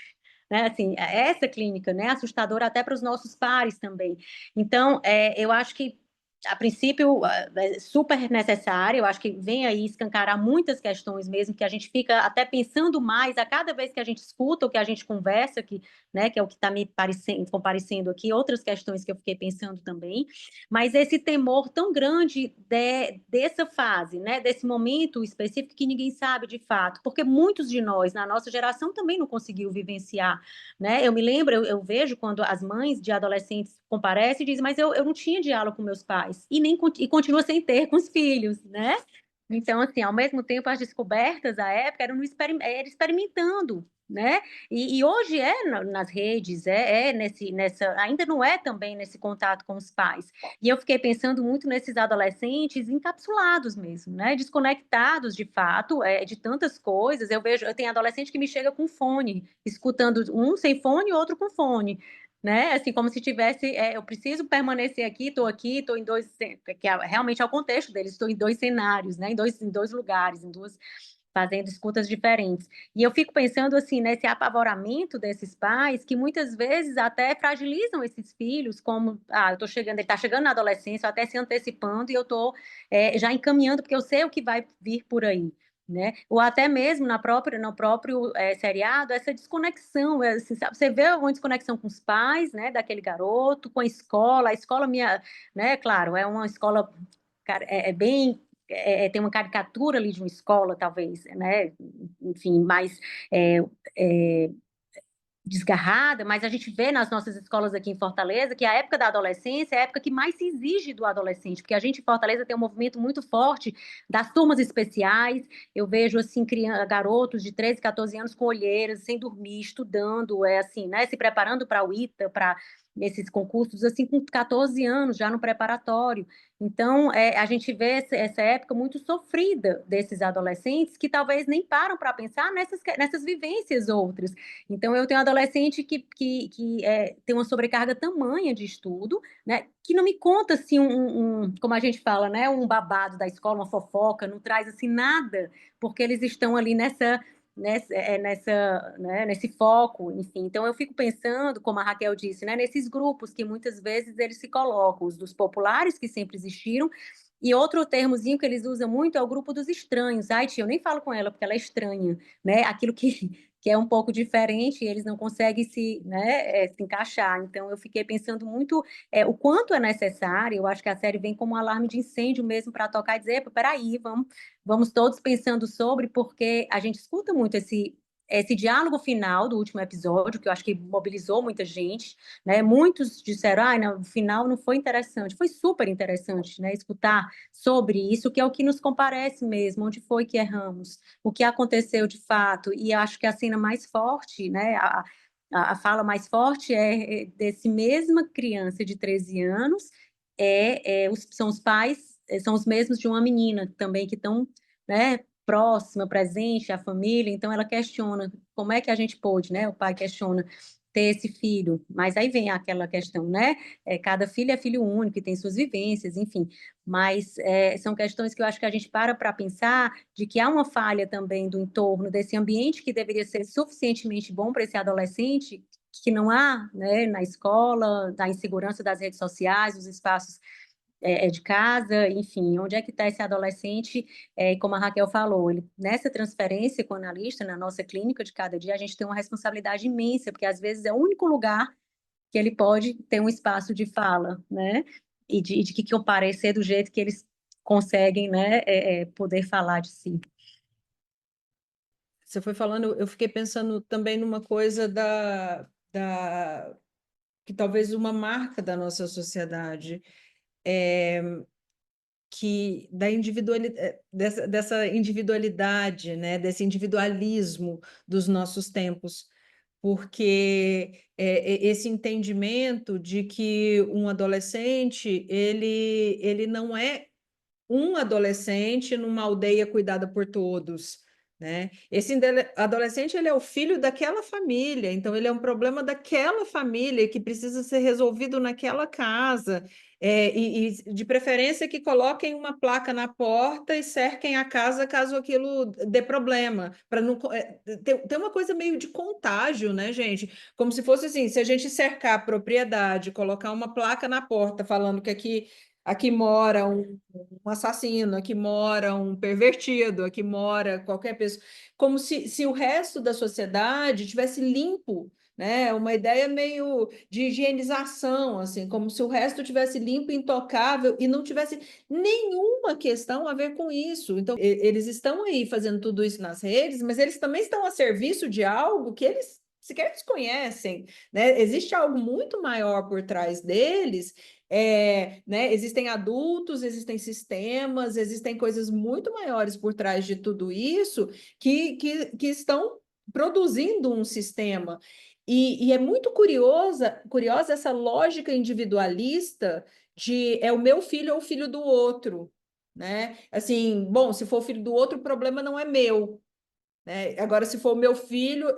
Speaker 8: né, assim, essa clínica, né, assustadora até para os nossos pares também. Então, eu acho que a princípio, é super necessário, eu acho que vem aí escancarar muitas questões mesmo, que a gente fica até pensando mais a cada vez que a gente escuta ou que a gente conversa, né, que é o que está me comparecendo aqui, outras questões que eu fiquei pensando também, mas esse temor tão grande dessa fase, né, desse momento específico que ninguém sabe de fato, porque muitos de nós, na nossa geração, também não conseguiu vivenciar, né? Eu me lembro, eu vejo quando as mães de adolescentes comparecem e dizem, mas eu não tinha diálogo com meus pais, e continua sem ter com os filhos, né? Então, assim, ao mesmo tempo, as descobertas à época eram era experimentando, né? E hoje nas redes, ainda não é também nesse contato com os pais. E eu fiquei pensando muito nesses adolescentes encapsulados mesmo, né? Desconectados de fato, de tantas coisas. Eu tenho adolescente que me chega com fone, escutando um sem fone e outro com fone, né? Assim, como se tivesse, eu preciso permanecer aqui, estou em dois, que realmente é o contexto deles, estou em dois cenários, né? Em dois lugares, fazendo escutas diferentes. E eu fico pensando, assim, nesse apavoramento desses pais, que muitas vezes até fragilizam esses filhos, como, ele está chegando na adolescência, até se antecipando, e eu estou já encaminhando, porque eu sei o que vai vir por aí, né? Ou até mesmo no próprio seriado, essa desconexão, assim, sabe? Você vê uma desconexão com os pais, né, daquele garoto, com a escola minha, né, claro, é uma escola, cara, bem, tem uma caricatura ali de uma escola, talvez, né, enfim, mais é, é, desgarrada, mas a gente vê nas nossas escolas aqui em Fortaleza que a época da adolescência é a época que mais se exige do adolescente, porque a gente em Fortaleza tem um movimento muito forte das turmas especiais. Eu vejo assim garotos de 13, 14 anos com olheiras, sem dormir, estudando, assim, né, se preparando para o ITA, para esses concursos, assim, com 14 anos, já no preparatório. Então, a gente vê essa época muito sofrida desses adolescentes que talvez nem param para pensar nessas vivências outras. Então, eu tenho um adolescente que tem uma sobrecarga tamanha de estudo, né, que não me conta, assim, como a gente fala, né, um babado da escola, uma fofoca, não traz, assim, nada, porque eles estão ali nesse foco, enfim. Então, eu fico pensando, como a Raquel disse, né, nesses grupos que muitas vezes eles se colocam, os dos populares, que sempre existiram, e outro termozinho que eles usam muito é o grupo dos estranhos. Ai, tia, eu nem falo com ela porque ela é estranha, né? Aquilo que é um pouco diferente, e eles não conseguem se encaixar. Então, eu fiquei pensando muito o quanto é necessário. Eu acho que a série vem como um alarme de incêndio mesmo para tocar e dizer, peraí, vamos todos pensando sobre, porque a gente escuta muito esse diálogo final do último episódio, que eu acho que mobilizou muita gente, né? Muitos disseram, ah, não, o final não foi interessante. Foi super interessante, né? Escutar sobre isso, que é o que nos comparece mesmo, onde foi que erramos, o que aconteceu de fato. E acho que a cena mais forte, né? A fala mais forte é desse mesma criança de 13 anos, são os pais, são os mesmos de uma menina também que estão, né, próxima, presente, a família, então ela questiona como é que a gente pôde, né? O pai questiona ter esse filho, mas aí vem aquela questão, né? Cada filho é filho único e tem suas vivências, enfim, mas são questões que eu acho que a gente para pensar de que há uma falha também do entorno, desse ambiente que deveria ser suficientemente bom para esse adolescente, que não há, né, na escola, da insegurança das redes sociais, dos espaços de casa, enfim, onde é que está esse adolescente, como a Raquel falou, nessa transferência com o analista, na nossa clínica de cada dia, a gente tem uma responsabilidade imensa, porque às vezes é o único lugar que ele pode ter um espaço de fala, né, e de que comparecer do jeito que eles conseguem, né, poder falar de si.
Speaker 1: Você foi falando, eu fiquei pensando também numa coisa que talvez uma marca da nossa sociedade, que da individualidade, dessa individualidade, né, desse individualismo dos nossos tempos, porque esse entendimento de que um adolescente ele não é um adolescente numa aldeia cuidada por todos, né? Esse adolescente ele é o filho daquela família, então ele é um problema daquela família que precisa ser resolvido naquela casa. E de preferência que coloquem uma placa na porta e cerquem a casa caso aquilo dê problema, para não ter uma coisa meio de contágio, né, gente? Como se fosse assim, se a gente cercar a propriedade, colocar uma placa na porta falando que aqui mora um assassino, aqui mora um pervertido, aqui mora qualquer pessoa, como se o resto da sociedade tivesse limpo, né? Uma ideia meio de higienização, assim, como se o resto tivesse limpo, intocável e não tivesse nenhuma questão a ver com isso. Então, eles estão aí fazendo tudo isso nas redes, mas eles também estão a serviço de algo que eles sequer desconhecem, né? Existe algo muito maior por trás deles, né? Existem adultos, existem sistemas, existem coisas muito maiores por trás de tudo isso que estão produzindo um sistema. E é muito curiosa essa lógica individualista de é o meu filho ou o filho do outro, né? Assim, bom, se for o filho do outro, o problema não é meu, né? Agora, se for o meu filho,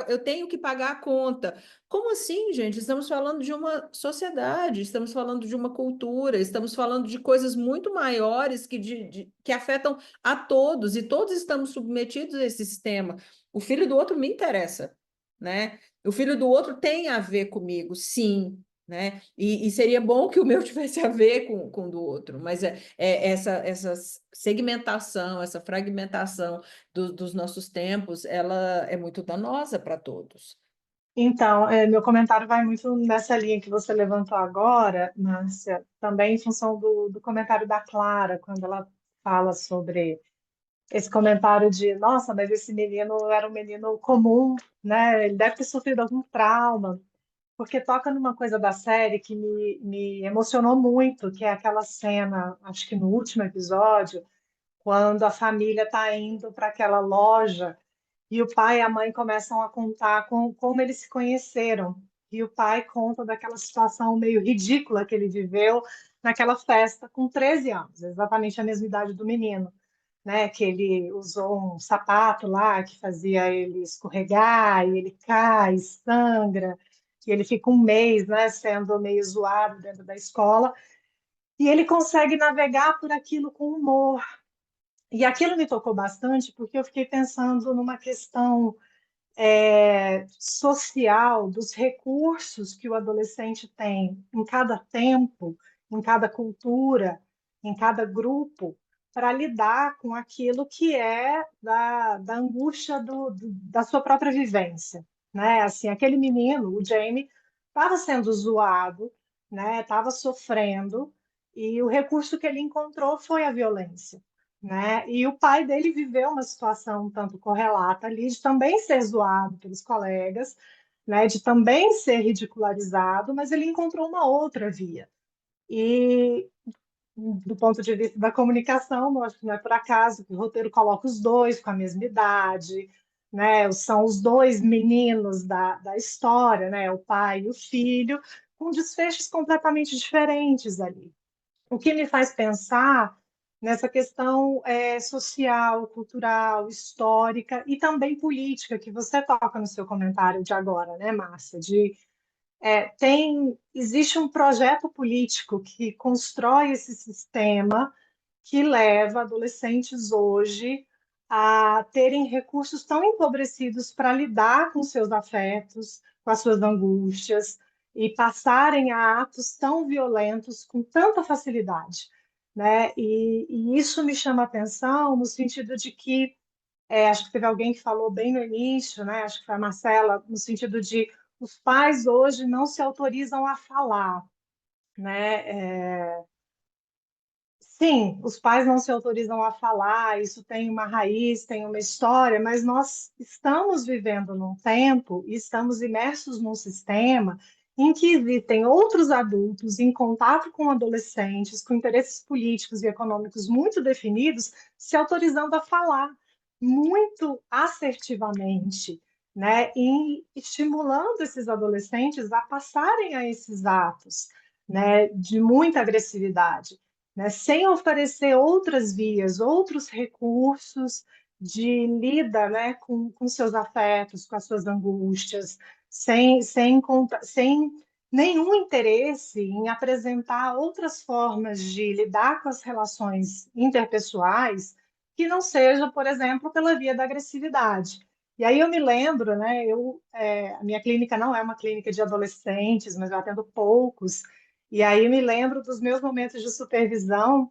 Speaker 1: eu tenho que pagar a conta. Como assim, gente? Estamos falando de uma sociedade, estamos falando de uma cultura, estamos falando de coisas muito maiores que afetam a todos, e todos estamos submetidos a esse sistema. O filho do outro me interessa, né? O filho do outro tem a ver comigo, sim. Né? E seria bom que o meu tivesse a ver com o do outro, mas essa segmentação, essa fragmentação dos nossos tempos, ela é muito danosa para todos.
Speaker 5: Então, meu comentário vai muito nessa linha que você levantou agora, Márcia, também em função do comentário da Clara, quando ela fala sobre esse comentário de, nossa, mas esse menino era um menino comum, né? Ele deve ter sofrido algum trauma, porque toca numa coisa da série que me emocionou muito, que é aquela cena, acho que no último episódio, quando a família está indo para aquela loja e o pai e a mãe começam a contar como eles se conheceram. E o pai conta daquela situação meio ridícula que ele viveu naquela festa com 13 anos, exatamente a mesma idade do menino, né? Que ele usou um sapato lá que fazia ele escorregar, e ele cai, sangra, e ele fica um mês, né, sendo meio zoado dentro da escola, e ele consegue navegar por aquilo com humor. E aquilo me tocou bastante porque eu fiquei pensando numa questão social, dos recursos que o adolescente tem em cada tempo, em cada cultura, em cada grupo, para lidar com aquilo que é da angústia da sua própria vivência, né? Assim, aquele menino, o Jamie, estava sendo zoado, né? Estava sofrendo, e o recurso que ele encontrou foi a violência.
Speaker 9: né? E o pai dele viveu uma situação um tanto correlata ali, de também ser zoado pelos colegas, né? De também ser ridicularizado, mas ele encontrou uma outra via. E do ponto de vista da comunicação, eu acho que não é por acaso que o roteiro coloca os dois com a mesma idade, né? São os dois meninos da história, né? O pai e o filho, com desfechos completamente diferentes ali. O que me faz pensar nessa questão social, cultural, histórica e também política que você toca no seu comentário de agora, né, Márcia? Existe um projeto político que constrói esse sistema que leva adolescentes hoje a terem recursos tão empobrecidos para lidar com seus afetos, com as suas angústias e passarem a atos tão violentos com tanta facilidade, né? E isso me chama a atenção no sentido de que acho que teve alguém que falou bem no início, né? Acho que foi a Marcela, no sentido de os pais hoje não se autorizam a falar, né? Sim, os pais não se autorizam a falar, isso tem uma raiz, tem uma história, mas nós estamos vivendo num tempo e estamos imersos num sistema em que existem outros adultos em contato com adolescentes, com interesses políticos e econômicos muito definidos, se autorizando a falar muito assertivamente, né? E estimulando esses adolescentes a passarem a esses atos, né, de muita agressividade, né, sem oferecer outras vias, outros recursos de lida, né, com seus afetos, com as suas angústias, sem nenhum interesse em apresentar outras formas de lidar com as relações interpessoais que não seja, por exemplo, pela via da agressividade. E aí eu me lembro, né, a minha clínica não é uma clínica de adolescentes, mas eu atendo poucos, e aí me lembro dos meus momentos de supervisão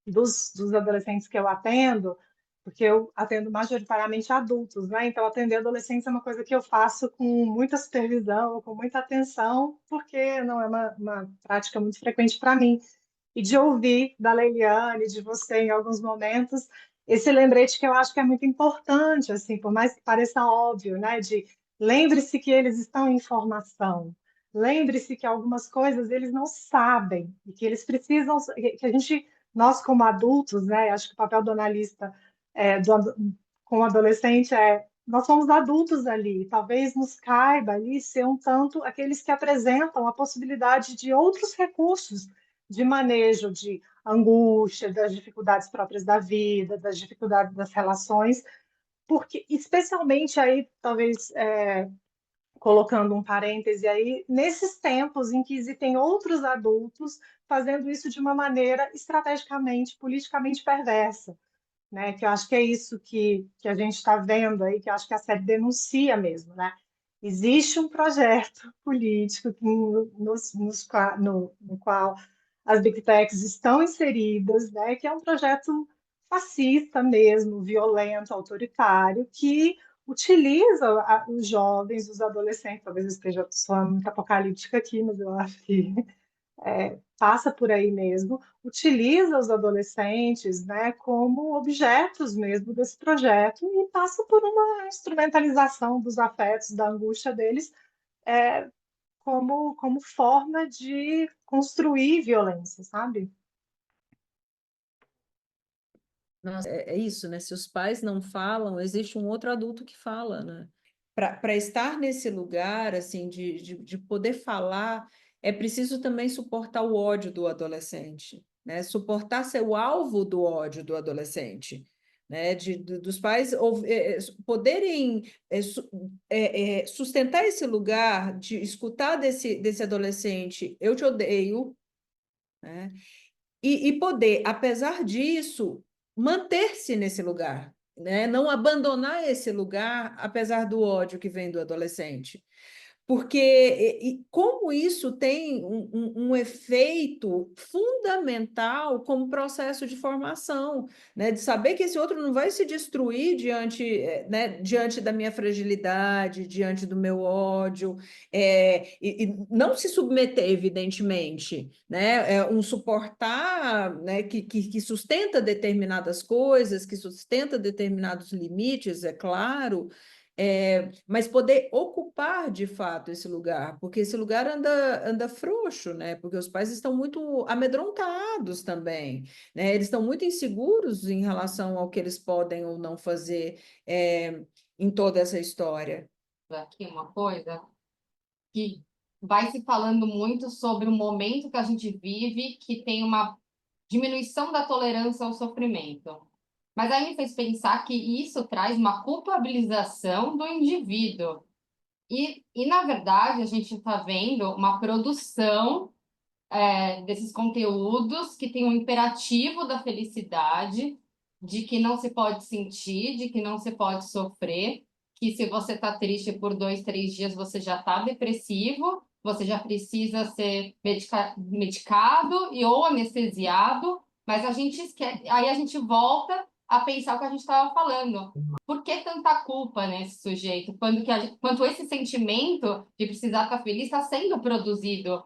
Speaker 9: dos adolescentes que eu atendo, porque eu atendo majoritariamente adultos, né? Então, atender adolescentes é uma coisa que eu faço com muita supervisão, com muita atenção, porque não é uma prática muito frequente para mim. E de ouvir da Leiliane, de você em alguns momentos, esse lembrete que eu acho que é muito importante, assim, por mais que pareça óbvio, né? De lembre-se que eles estão em formação. Lembre-se que algumas coisas eles não sabem e que eles precisam, que a gente, nós como adultos, né? Acho que o papel do analista com o adolescente nós somos adultos ali, talvez nos caiba ali ser um tanto aqueles que apresentam a possibilidade de outros recursos de manejo de angústia, das dificuldades próprias da vida, das dificuldades das relações, porque especialmente aí talvez colocando um parêntese aí, nesses tempos em que existem outros adultos fazendo isso de uma maneira estrategicamente, politicamente perversa, né? Que eu acho que é isso que a gente está vendo aí, que eu acho que a série denuncia mesmo, né? Existe um projeto político no qual as Big Techs estão inseridas, né? Que é um projeto fascista mesmo, violento, autoritário, que utiliza os jovens, os adolescentes, talvez eu esteja soando muito apocalíptica aqui, mas eu acho que passa por aí mesmo, utiliza os adolescentes, né, como objetos mesmo desse projeto e passa por uma instrumentalização dos afetos, da angústia deles, é, como forma de construir violência, sabe?
Speaker 1: Nossa, é isso, né? Se os pais não falam, existe um outro adulto que fala, né? Para estar nesse lugar, assim, de poder falar, é preciso também suportar o ódio do adolescente, né? Suportar ser o alvo do ódio do adolescente, né? Dos pais poderem sustentar esse lugar, de escutar desse adolescente, eu te odeio, né? E poder, apesar disso, manter-se nesse lugar, né? Não abandonar esse lugar, apesar do ódio que vem do adolescente. porque como isso tem um efeito fundamental como processo de formação, né? De saber que esse outro não vai se destruir diante da minha fragilidade, diante do meu ódio, e não se submeter, evidentemente, né? Um suportar, né, que sustenta determinadas coisas, que sustenta determinados limites, é claro, mas poder ocupar de fato esse lugar, porque esse lugar anda frouxo, né? Porque os pais estão muito amedrontados também, né? Eles estão muito inseguros em relação ao que eles podem ou não fazer, em toda essa história.
Speaker 2: Aqui uma coisa que vai se falando muito sobre o momento que a gente vive, que tem uma diminuição da tolerância ao sofrimento. Mas aí me fez pensar que isso traz uma culpabilização do indivíduo. Na verdade, a gente está vendo uma produção desses conteúdos que tem um imperativo da felicidade, de que não se pode sentir, de que não se pode sofrer, que se você está triste por 2, 3 dias, você já está depressivo, você já precisa ser medicado ou anestesiado, mas a gente esquece, aí a gente volta a pensar o que a gente estava falando. Por que tanta culpa nesse sujeito? Quando esse sentimento de precisar estar feliz está sendo produzido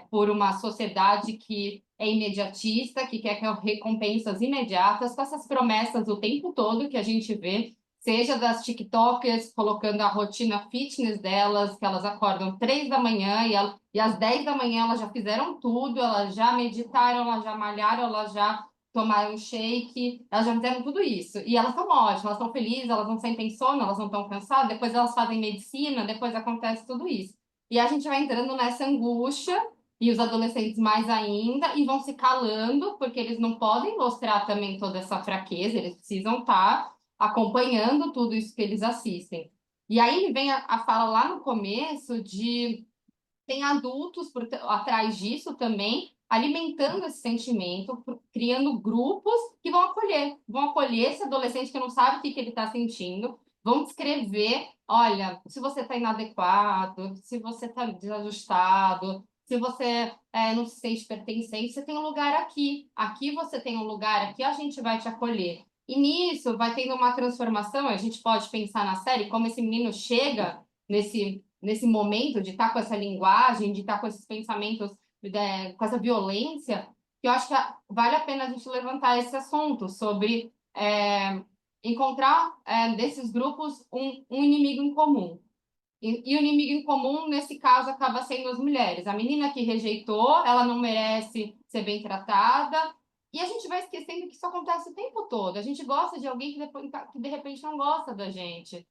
Speaker 2: por uma sociedade que é imediatista, que quer recompensas imediatas, com essas promessas o tempo todo que a gente vê, seja das TikTokers colocando a rotina fitness delas, que elas acordam 3 da manhã e às 10 da manhã elas já fizeram tudo, elas já meditaram, elas já malharam, elas já tomaram shake, elas já fizeram tudo isso. E elas estão ótimas, elas estão felizes, elas não sentem sono, elas não estão cansadas, depois elas fazem medicina, depois acontece tudo isso. E a gente vai entrando nessa angústia, e os adolescentes mais ainda, e vão se calando, porque eles não podem mostrar também toda essa fraqueza, eles precisam estar acompanhando tudo isso que eles assistem. E aí vem a fala lá no começo de tem adultos atrás disso também, alimentando esse sentimento, criando grupos que vão acolher esse adolescente que não sabe o que ele está sentindo, vão descrever, olha, se você está inadequado, se você está desajustado, se você não se sente pertencente, você tem um lugar aqui você tem um lugar, aqui a gente vai te acolher. E nisso vai tendo uma transformação, a gente pode pensar na série, como esse menino chega nesse momento de estar com essa linguagem, de estar com esses pensamentos, com essa violência, que eu acho que vale a pena a gente levantar esse assunto sobre encontrar desses grupos um inimigo em comum. E o inimigo em comum, nesse caso, acaba sendo as mulheres. A menina que rejeitou, ela não merece ser bem tratada. E a gente vai esquecendo que isso acontece o tempo todo. A gente gosta de alguém que de repente não gosta da gente.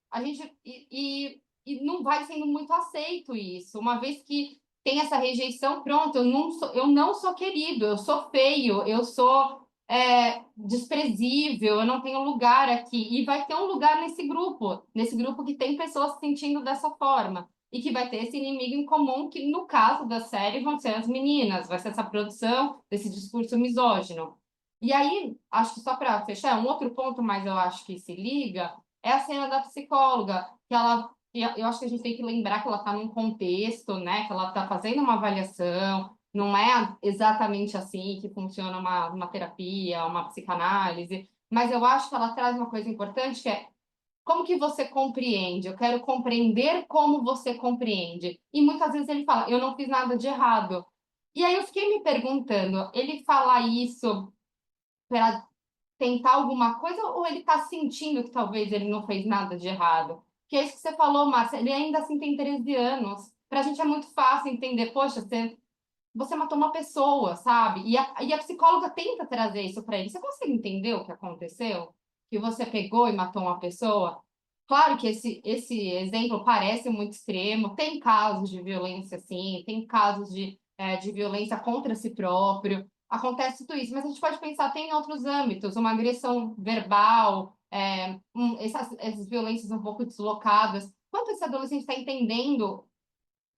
Speaker 2: A gente e não vai sendo muito aceito isso. Uma vez que tem essa rejeição, pronto, eu não sou querido, eu sou feio, eu sou desprezível, eu não tenho lugar aqui. E vai ter um lugar nesse grupo que tem pessoas se sentindo dessa forma. E que vai ter esse inimigo em comum, que no caso da série vão ser as meninas, vai ser essa produção desse discurso misógino. E aí, acho que só para fechar, um outro ponto, mas eu acho que se liga, é a cena da psicóloga, eu acho que a gente tem que lembrar que ela está num contexto, né, que ela está fazendo uma avaliação, não é exatamente assim que funciona uma terapia, uma psicanálise, mas eu acho que ela traz uma coisa importante, que é como que você compreende? Eu quero compreender como você compreende. E muitas vezes ele fala, eu não fiz nada de errado. E aí eu fiquei me perguntando, ele fala isso para tentar alguma coisa ou ele está sentindo que talvez ele não fez nada de errado? Que é isso que você falou, Márcia, ele ainda assim tem 13 anos. Para a gente é muito fácil entender, poxa, você matou uma pessoa, sabe? E a psicóloga tenta trazer isso para ele. Você consegue entender o que aconteceu? Que você pegou e matou uma pessoa? Claro que esse exemplo parece muito extremo. Tem casos de violência, sim. Tem casos de violência contra si próprio. Acontece tudo isso. Mas a gente pode pensar, tem em outros âmbitos. Uma agressão verbal, essas violências um pouco deslocadas. Quanto esse adolescente está entendendo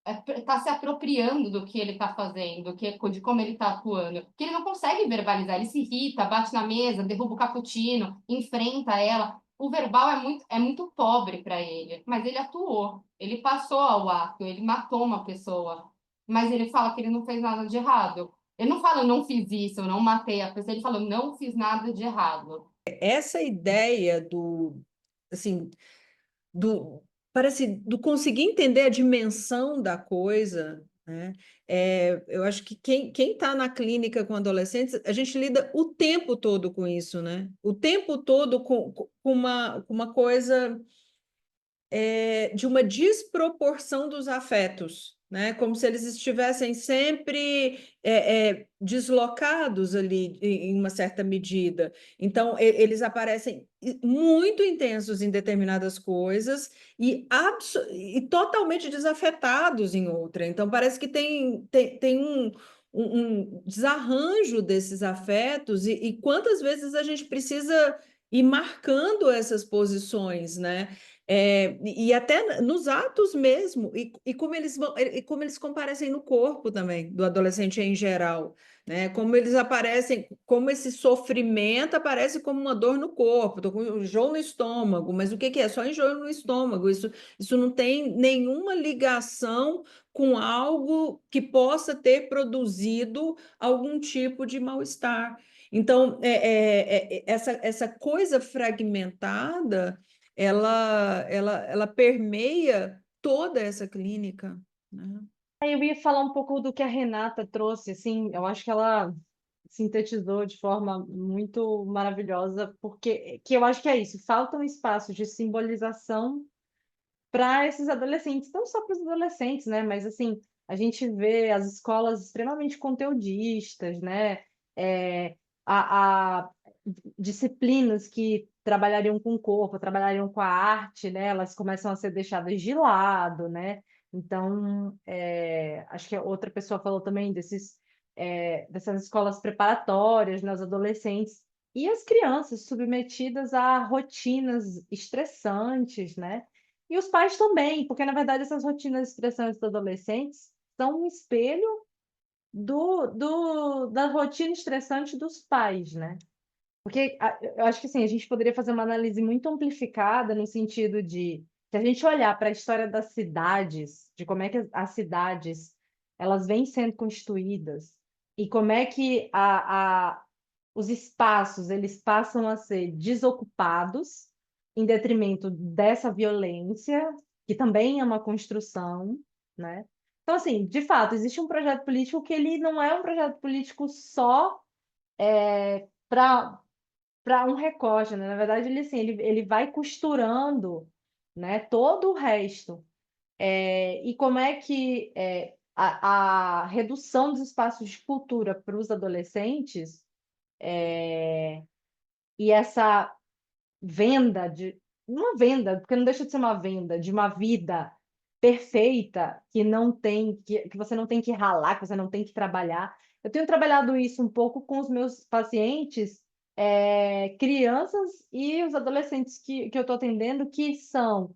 Speaker 2: está se apropriando do que ele está fazendo, de como ele está atuando, que ele não consegue verbalizar, ele se irrita, bate na mesa, derruba o cappuccino, enfrenta ela. o verbal é muito pobre para ele, mas ele atuou, ele passou ao ato, ele matou uma pessoa, mas ele fala que ele não fez nada de errado. Ele não fala, eu não fiz isso, eu não matei a pessoa, ele falou, não fiz nada de errado.
Speaker 1: Essa ideia assim, parece, do conseguir entender a dimensão da coisa, né? Eu acho que quem está na clínica com adolescentes, a gente lida o tempo todo com isso, né? O tempo todo com uma coisa de uma desproporção dos afetos, né? Como se eles estivessem sempre deslocados ali em uma certa medida. Então, eles aparecem muito intensos em determinadas coisas e totalmente desafetados em outra. Então, parece que tem um desarranjo desses afetos e quantas vezes a gente precisa ir marcando essas posições, né? E até nos atos mesmo, e como eles comparecem no corpo também, do adolescente em geral, né? Como eles aparecem, como esse sofrimento aparece como uma dor no corpo, estou com enjoo no estômago, mas o que que é? Só enjoo no estômago, isso não tem nenhuma ligação com algo que possa ter produzido algum tipo de mal-estar. Então, essa coisa fragmentada ela permeia toda essa clínica, né?
Speaker 5: Eu ia falar um pouco do que a Renata trouxe, assim, eu acho que ela sintetizou de forma muito maravilhosa, porque que eu acho que é isso, falta um espaço de simbolização para esses adolescentes, não só para os adolescentes, né? Mas assim, a gente vê as escolas extremamente conteudistas, né? É, a disciplinas que trabalhariam com o corpo, trabalhariam com a arte, né? Elas começam a ser deixadas de lado, né? Então, acho que outra pessoa falou também dessas escolas preparatórias, né? Os adolescentes e as crianças submetidas a rotinas estressantes, né? E os pais também, porque na verdade essas rotinas estressantes dos adolescentes são um espelho da rotina estressante dos pais, né? Porque eu acho que assim, a gente poderia fazer uma análise muito amplificada no sentido de se a gente olhar para a história das cidades, de como é que as cidades elas vêm sendo constituídas e como é que os espaços eles passam a ser desocupados em detrimento dessa violência, que também é uma construção, né? Então, assim, de fato, existe um projeto político que ele não é um projeto político só para um recorte, né? Na verdade, ele, assim, ele vai costurando, né, todo o resto. E como é que a redução dos espaços de cultura para os adolescentes e essa venda de uma venda, porque não deixa de ser uma venda de uma vida perfeita que você não tem que ralar, que você não tem que trabalhar. Eu tenho trabalhado isso um pouco com os meus pacientes, crianças e os adolescentes que eu estou atendendo, que são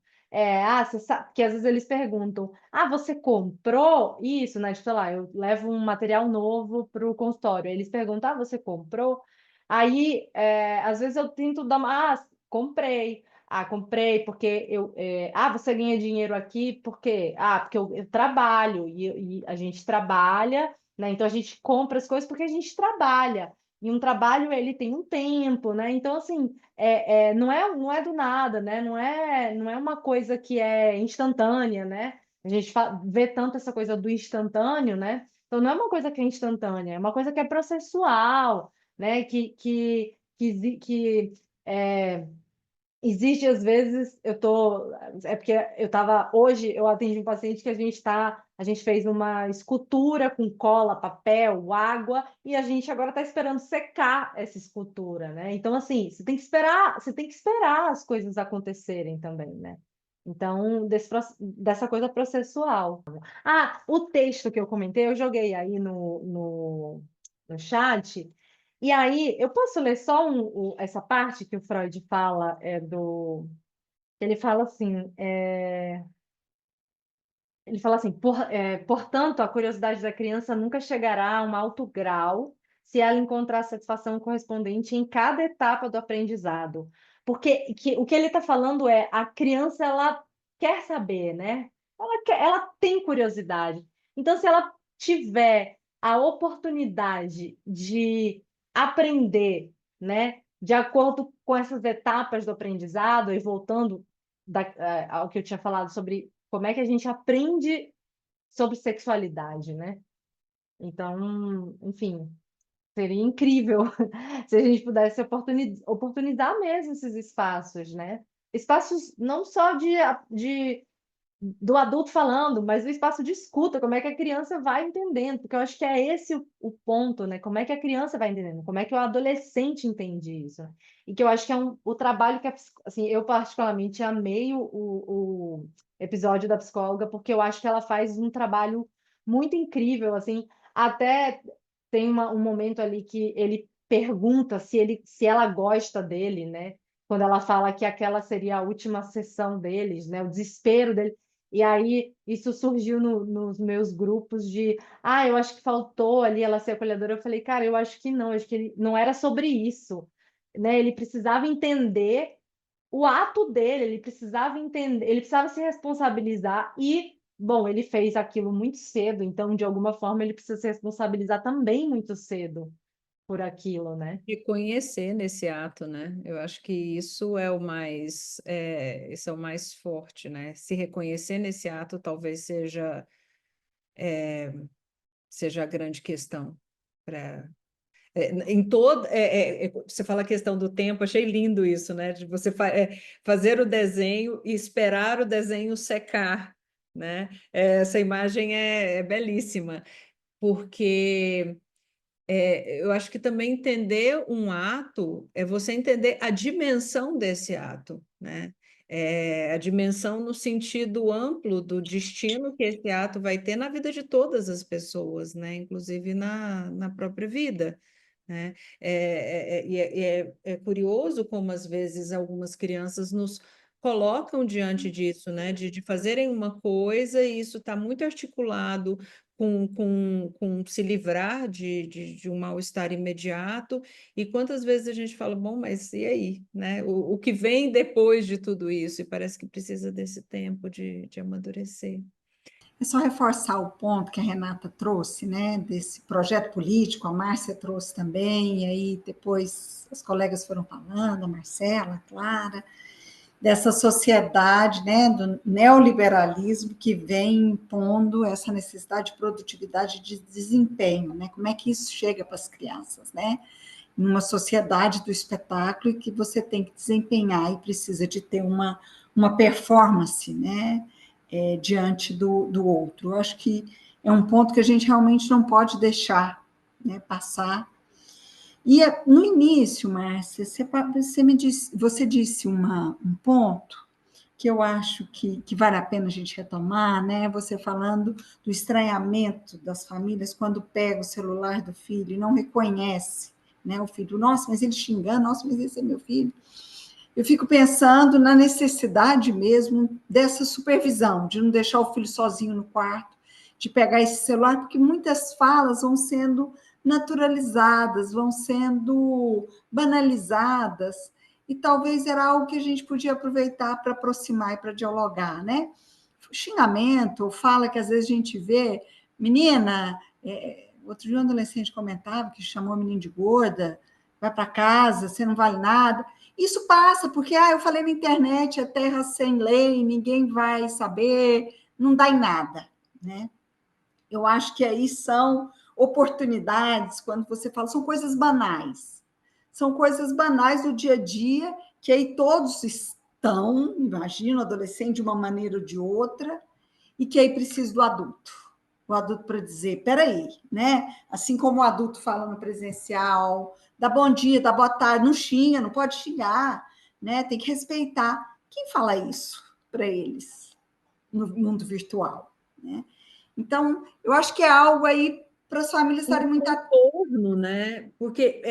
Speaker 5: você sabe, que às vezes eles perguntam: você comprou isso, né? Tipo, sei lá, eu levo um material novo para o consultório. Aí eles perguntam: você comprou? Aí, às vezes eu tento dar uma, comprei. Comprei porque você ganha dinheiro aqui porque porque eu trabalho e a gente trabalha, né? Então a gente compra as coisas porque a gente trabalha. E um trabalho ele tem um tempo, né? Então assim, não é do nada, né? Não é uma coisa que é instantânea, né? A gente vê tanto essa coisa do instantâneo, né? Então não é uma coisa que é instantânea, é uma coisa que é processual, né? É, existe, às vezes, é porque hoje eu atendi um paciente que a gente fez uma escultura com cola, papel, água, e a gente agora está esperando secar essa escultura, né? Então, assim, você tem que esperar as coisas acontecerem também, né? Então, dessa coisa processual. O texto que eu comentei, eu joguei aí no chat, e aí, eu posso ler só essa parte que o Freud fala, ele fala assim, portanto, a curiosidade da criança nunca chegará a um alto grau se ela encontrar satisfação correspondente em cada etapa do aprendizado. Porque o que ele está falando é a criança ela quer saber, né? Ela tem curiosidade. Então, se ela tiver a oportunidade de aprender, né, de acordo com essas etapas do aprendizado, e voltando ao que eu tinha falado sobre como é que a gente aprende sobre sexualidade, né? Então, enfim, seria incrível se a gente pudesse oportunizar mesmo esses espaços, né? Espaços não só do adulto falando, mas o espaço de escuta, como é que a criança vai entendendo, porque eu acho que é esse o ponto, né? Como é que a criança vai entendendo, como é que o adolescente entende isso. E que eu acho que é o trabalho que, assim, eu particularmente amei o episódio da psicóloga, porque eu acho que ela faz um trabalho muito incrível, assim, até tem um momento ali que ele pergunta se ela gosta dele, né? Quando ela fala que aquela seria a última sessão deles, né? O desespero dele. E aí isso surgiu nos meus grupos de, eu acho que faltou ali ela ser acolhedora. Eu falei, cara, eu acho que não, acho que ele, não era sobre isso, né? Ele precisava entender o ato dele, ele precisava entender, ele precisava se responsabilizar e, bom, ele fez aquilo muito cedo, então de alguma forma ele precisa se responsabilizar também muito cedo por aquilo, né?
Speaker 1: Reconhecer nesse ato, né? Eu acho que isso é o mais forte, né? Se reconhecer nesse ato talvez seja a grande questão para você fala a questão do tempo, achei lindo isso, né? De você fazer o desenho e esperar o desenho secar, né? Essa imagem é belíssima, porque eu acho que também entender um ato é você entender a dimensão desse ato, né? A dimensão no sentido amplo do destino que esse ato vai ter na vida de todas as pessoas, né? Inclusive na própria vida, né? É curioso como às vezes algumas crianças nos colocam diante disso, né? De fazerem uma coisa e isso está muito articulado com se livrar de um mal-estar imediato, e quantas vezes a gente fala, bom, mas e aí, né? O que vem depois de tudo isso? E parece que precisa desse tempo de amadurecer.
Speaker 7: É só reforçar o ponto que a Renata trouxe, né, desse projeto político, a Márcia trouxe também, e aí depois as colegas foram falando, a Marcela, a Clara, dessa sociedade, né, do neoliberalismo que vem impondo essa necessidade de produtividade de desempenho, né? Como é que isso chega para as crianças, né? Numa sociedade do espetáculo que você tem que desempenhar e precisa de ter uma performance, né? Diante do outro. Eu acho que é um ponto que a gente realmente não pode deixar, né, passar. E no início, Márcia, você disse um ponto que eu acho que vale a pena a gente retomar, né? Você falando do estranhamento das famílias quando pega o celular do filho e não reconhece, né, o filho. Nossa, mas ele xingando, nossa, mas esse é meu filho. Eu fico pensando na necessidade mesmo dessa supervisão, de não deixar o filho sozinho no quarto, de pegar esse celular, porque muitas falas vão sendo naturalizadas, vão sendo banalizadas, e talvez era algo que a gente podia aproveitar para aproximar e para dialogar, né? Xingamento, ou fala que às vezes a gente vê, menina, outro dia um adolescente comentava que chamou a menina de gorda, vai para casa, você não vale nada. Isso passa, porque eu falei na internet, é terra sem lei, ninguém vai saber, não dá em nada, né? Eu acho que aí são oportunidades, quando você fala, são coisas banais. São coisas banais do dia a dia, que aí todos estão, imagino, adolescente de uma maneira ou de outra, e que aí precisa do adulto. O adulto para dizer, peraí, né? Assim como o adulto fala no presencial, dá bom dia, dá boa tarde, não xinga, não pode xingar, né? Tem que respeitar. Quem fala isso para eles no mundo virtual, né? Então, eu acho que é algo aí para as famílias estarem muito
Speaker 1: atentas, né? Porque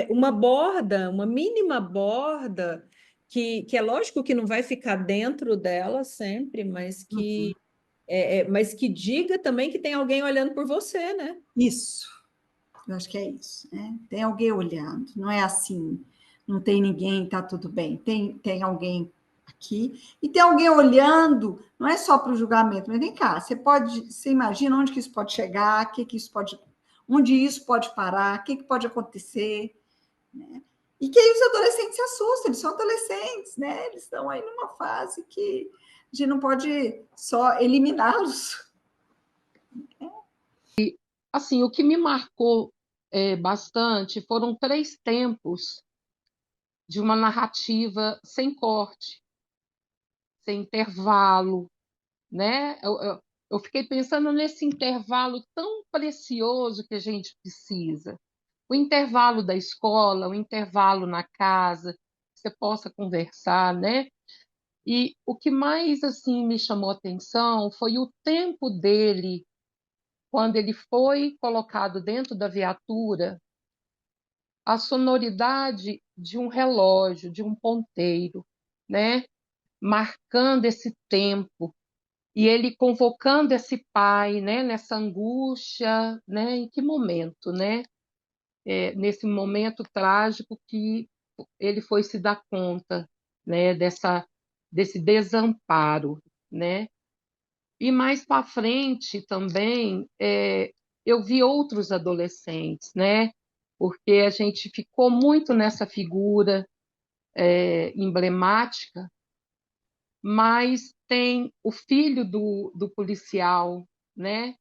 Speaker 1: uma borda, uma mínima borda, que é lógico que não vai ficar dentro dela sempre, mas que diga também que tem alguém olhando por você, né?
Speaker 7: Isso. Eu acho que é isso, né? Tem alguém olhando, não é assim, não tem ninguém, tá tudo bem. Tem alguém aqui e tem alguém olhando, não é só para o julgamento, mas vem cá, você imagina onde que isso pode chegar, onde isso pode parar, o que pode acontecer, né? E que aí os adolescentes se assustam, eles são adolescentes, né? Eles estão aí numa fase que a gente não pode só eliminá-los.
Speaker 10: Assim, o que me marcou bastante foram 3 tempos de uma narrativa sem corte, sem intervalo, né? Eu fiquei pensando nesse intervalo tão precioso que a gente precisa. O intervalo da escola, o intervalo na casa, que você possa conversar, né? E o que mais assim me chamou a atenção foi o tempo dele quando ele foi colocado dentro da viatura, a sonoridade de um relógio, de um ponteiro, né? Marcando esse tempo e ele convocando esse pai, né? Nessa angústia, né? Em que momento, né? Nesse momento trágico que ele foi se dar conta, né? Desse desamparo, né? E mais para frente também, eu vi outros adolescentes, né? Porque a gente ficou muito nessa figura emblemática, mas tem o filho do policial, né?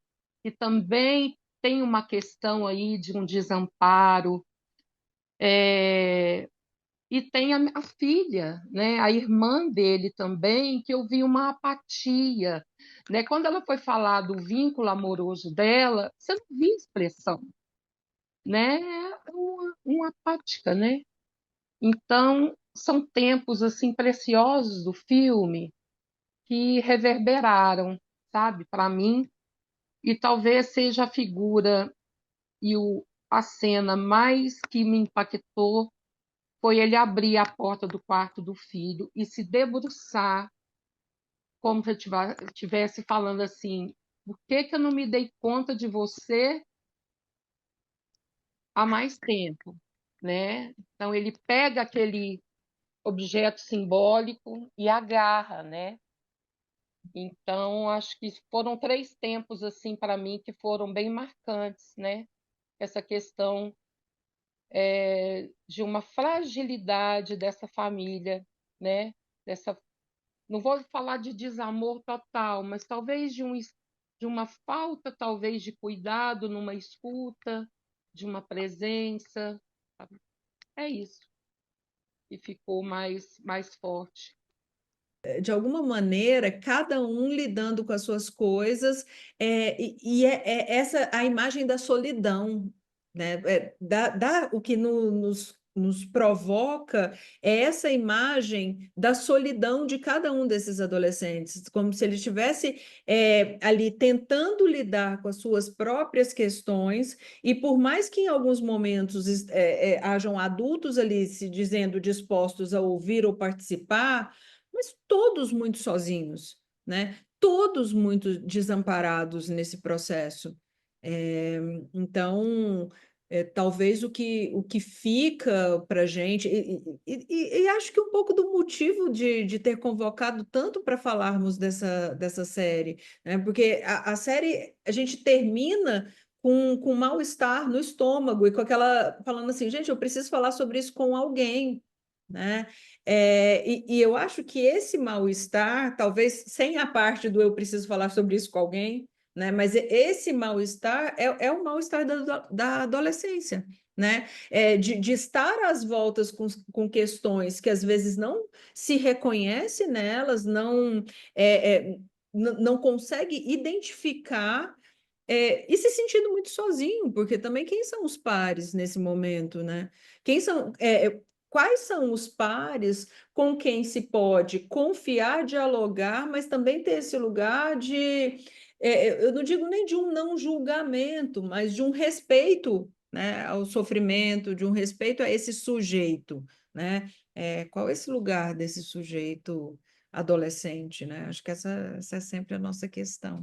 Speaker 10: Que também tem uma questão aí de um desamparo, e tem a filha, né? A irmã dele também, que eu vi uma apatia, né? Quando ela foi falar do vínculo amoroso dela, você não via expressão, né? Uma apática, né? Então, são tempos assim preciosos do filme que reverberaram, sabe, para mim, e talvez seja a figura e a cena mais que me impactou foi ele abrir a porta do quarto do filho e se debruçar, como se eu estivesse falando assim: por que eu não me dei conta de você há mais tempo, né? Então ele pega aquele objeto simbólico e agarra, né? Então acho que foram 3 tempos assim para mim que foram bem marcantes, né? Essa questão de uma fragilidade dessa família, né? Não vou falar de desamor total, mas talvez de uma falta, talvez, de cuidado numa escuta, de uma presença. Sabe? É isso. E ficou mais forte.
Speaker 1: De alguma maneira, cada um lidando com as suas coisas, é essa a imagem da solidão, né? O que nos provoca é essa imagem da solidão de cada um desses adolescentes, como se ele estivesse ali tentando lidar com as suas próprias questões, e por mais que em alguns momentos hajam adultos ali se dizendo dispostos a ouvir ou participar, mas todos muito sozinhos, né? Todos muito desamparados nesse processo. Então, talvez o que fica para a gente, e acho que um pouco do motivo de ter convocado tanto para falarmos dessa série, né? Porque a série, a gente termina com mal-estar no estômago e com aquela, falando assim, gente, eu preciso falar sobre isso com alguém, né? E eu acho que esse mal-estar, talvez sem a parte do eu preciso falar sobre isso com alguém, né? Mas esse mal-estar é o mal-estar da adolescência, né? De estar às voltas com questões que às vezes não se reconhece nelas, não consegue identificar. E se sentindo muito sozinho, porque também quem são os pares nesse momento, né? Quais são os pares com quem se pode confiar, dialogar, mas também ter esse lugar eu não digo nem de um não julgamento, mas de um respeito, né, ao sofrimento, de um respeito a esse sujeito, né? Qual é esse lugar desse sujeito adolescente, né? Acho que essa é sempre a nossa questão.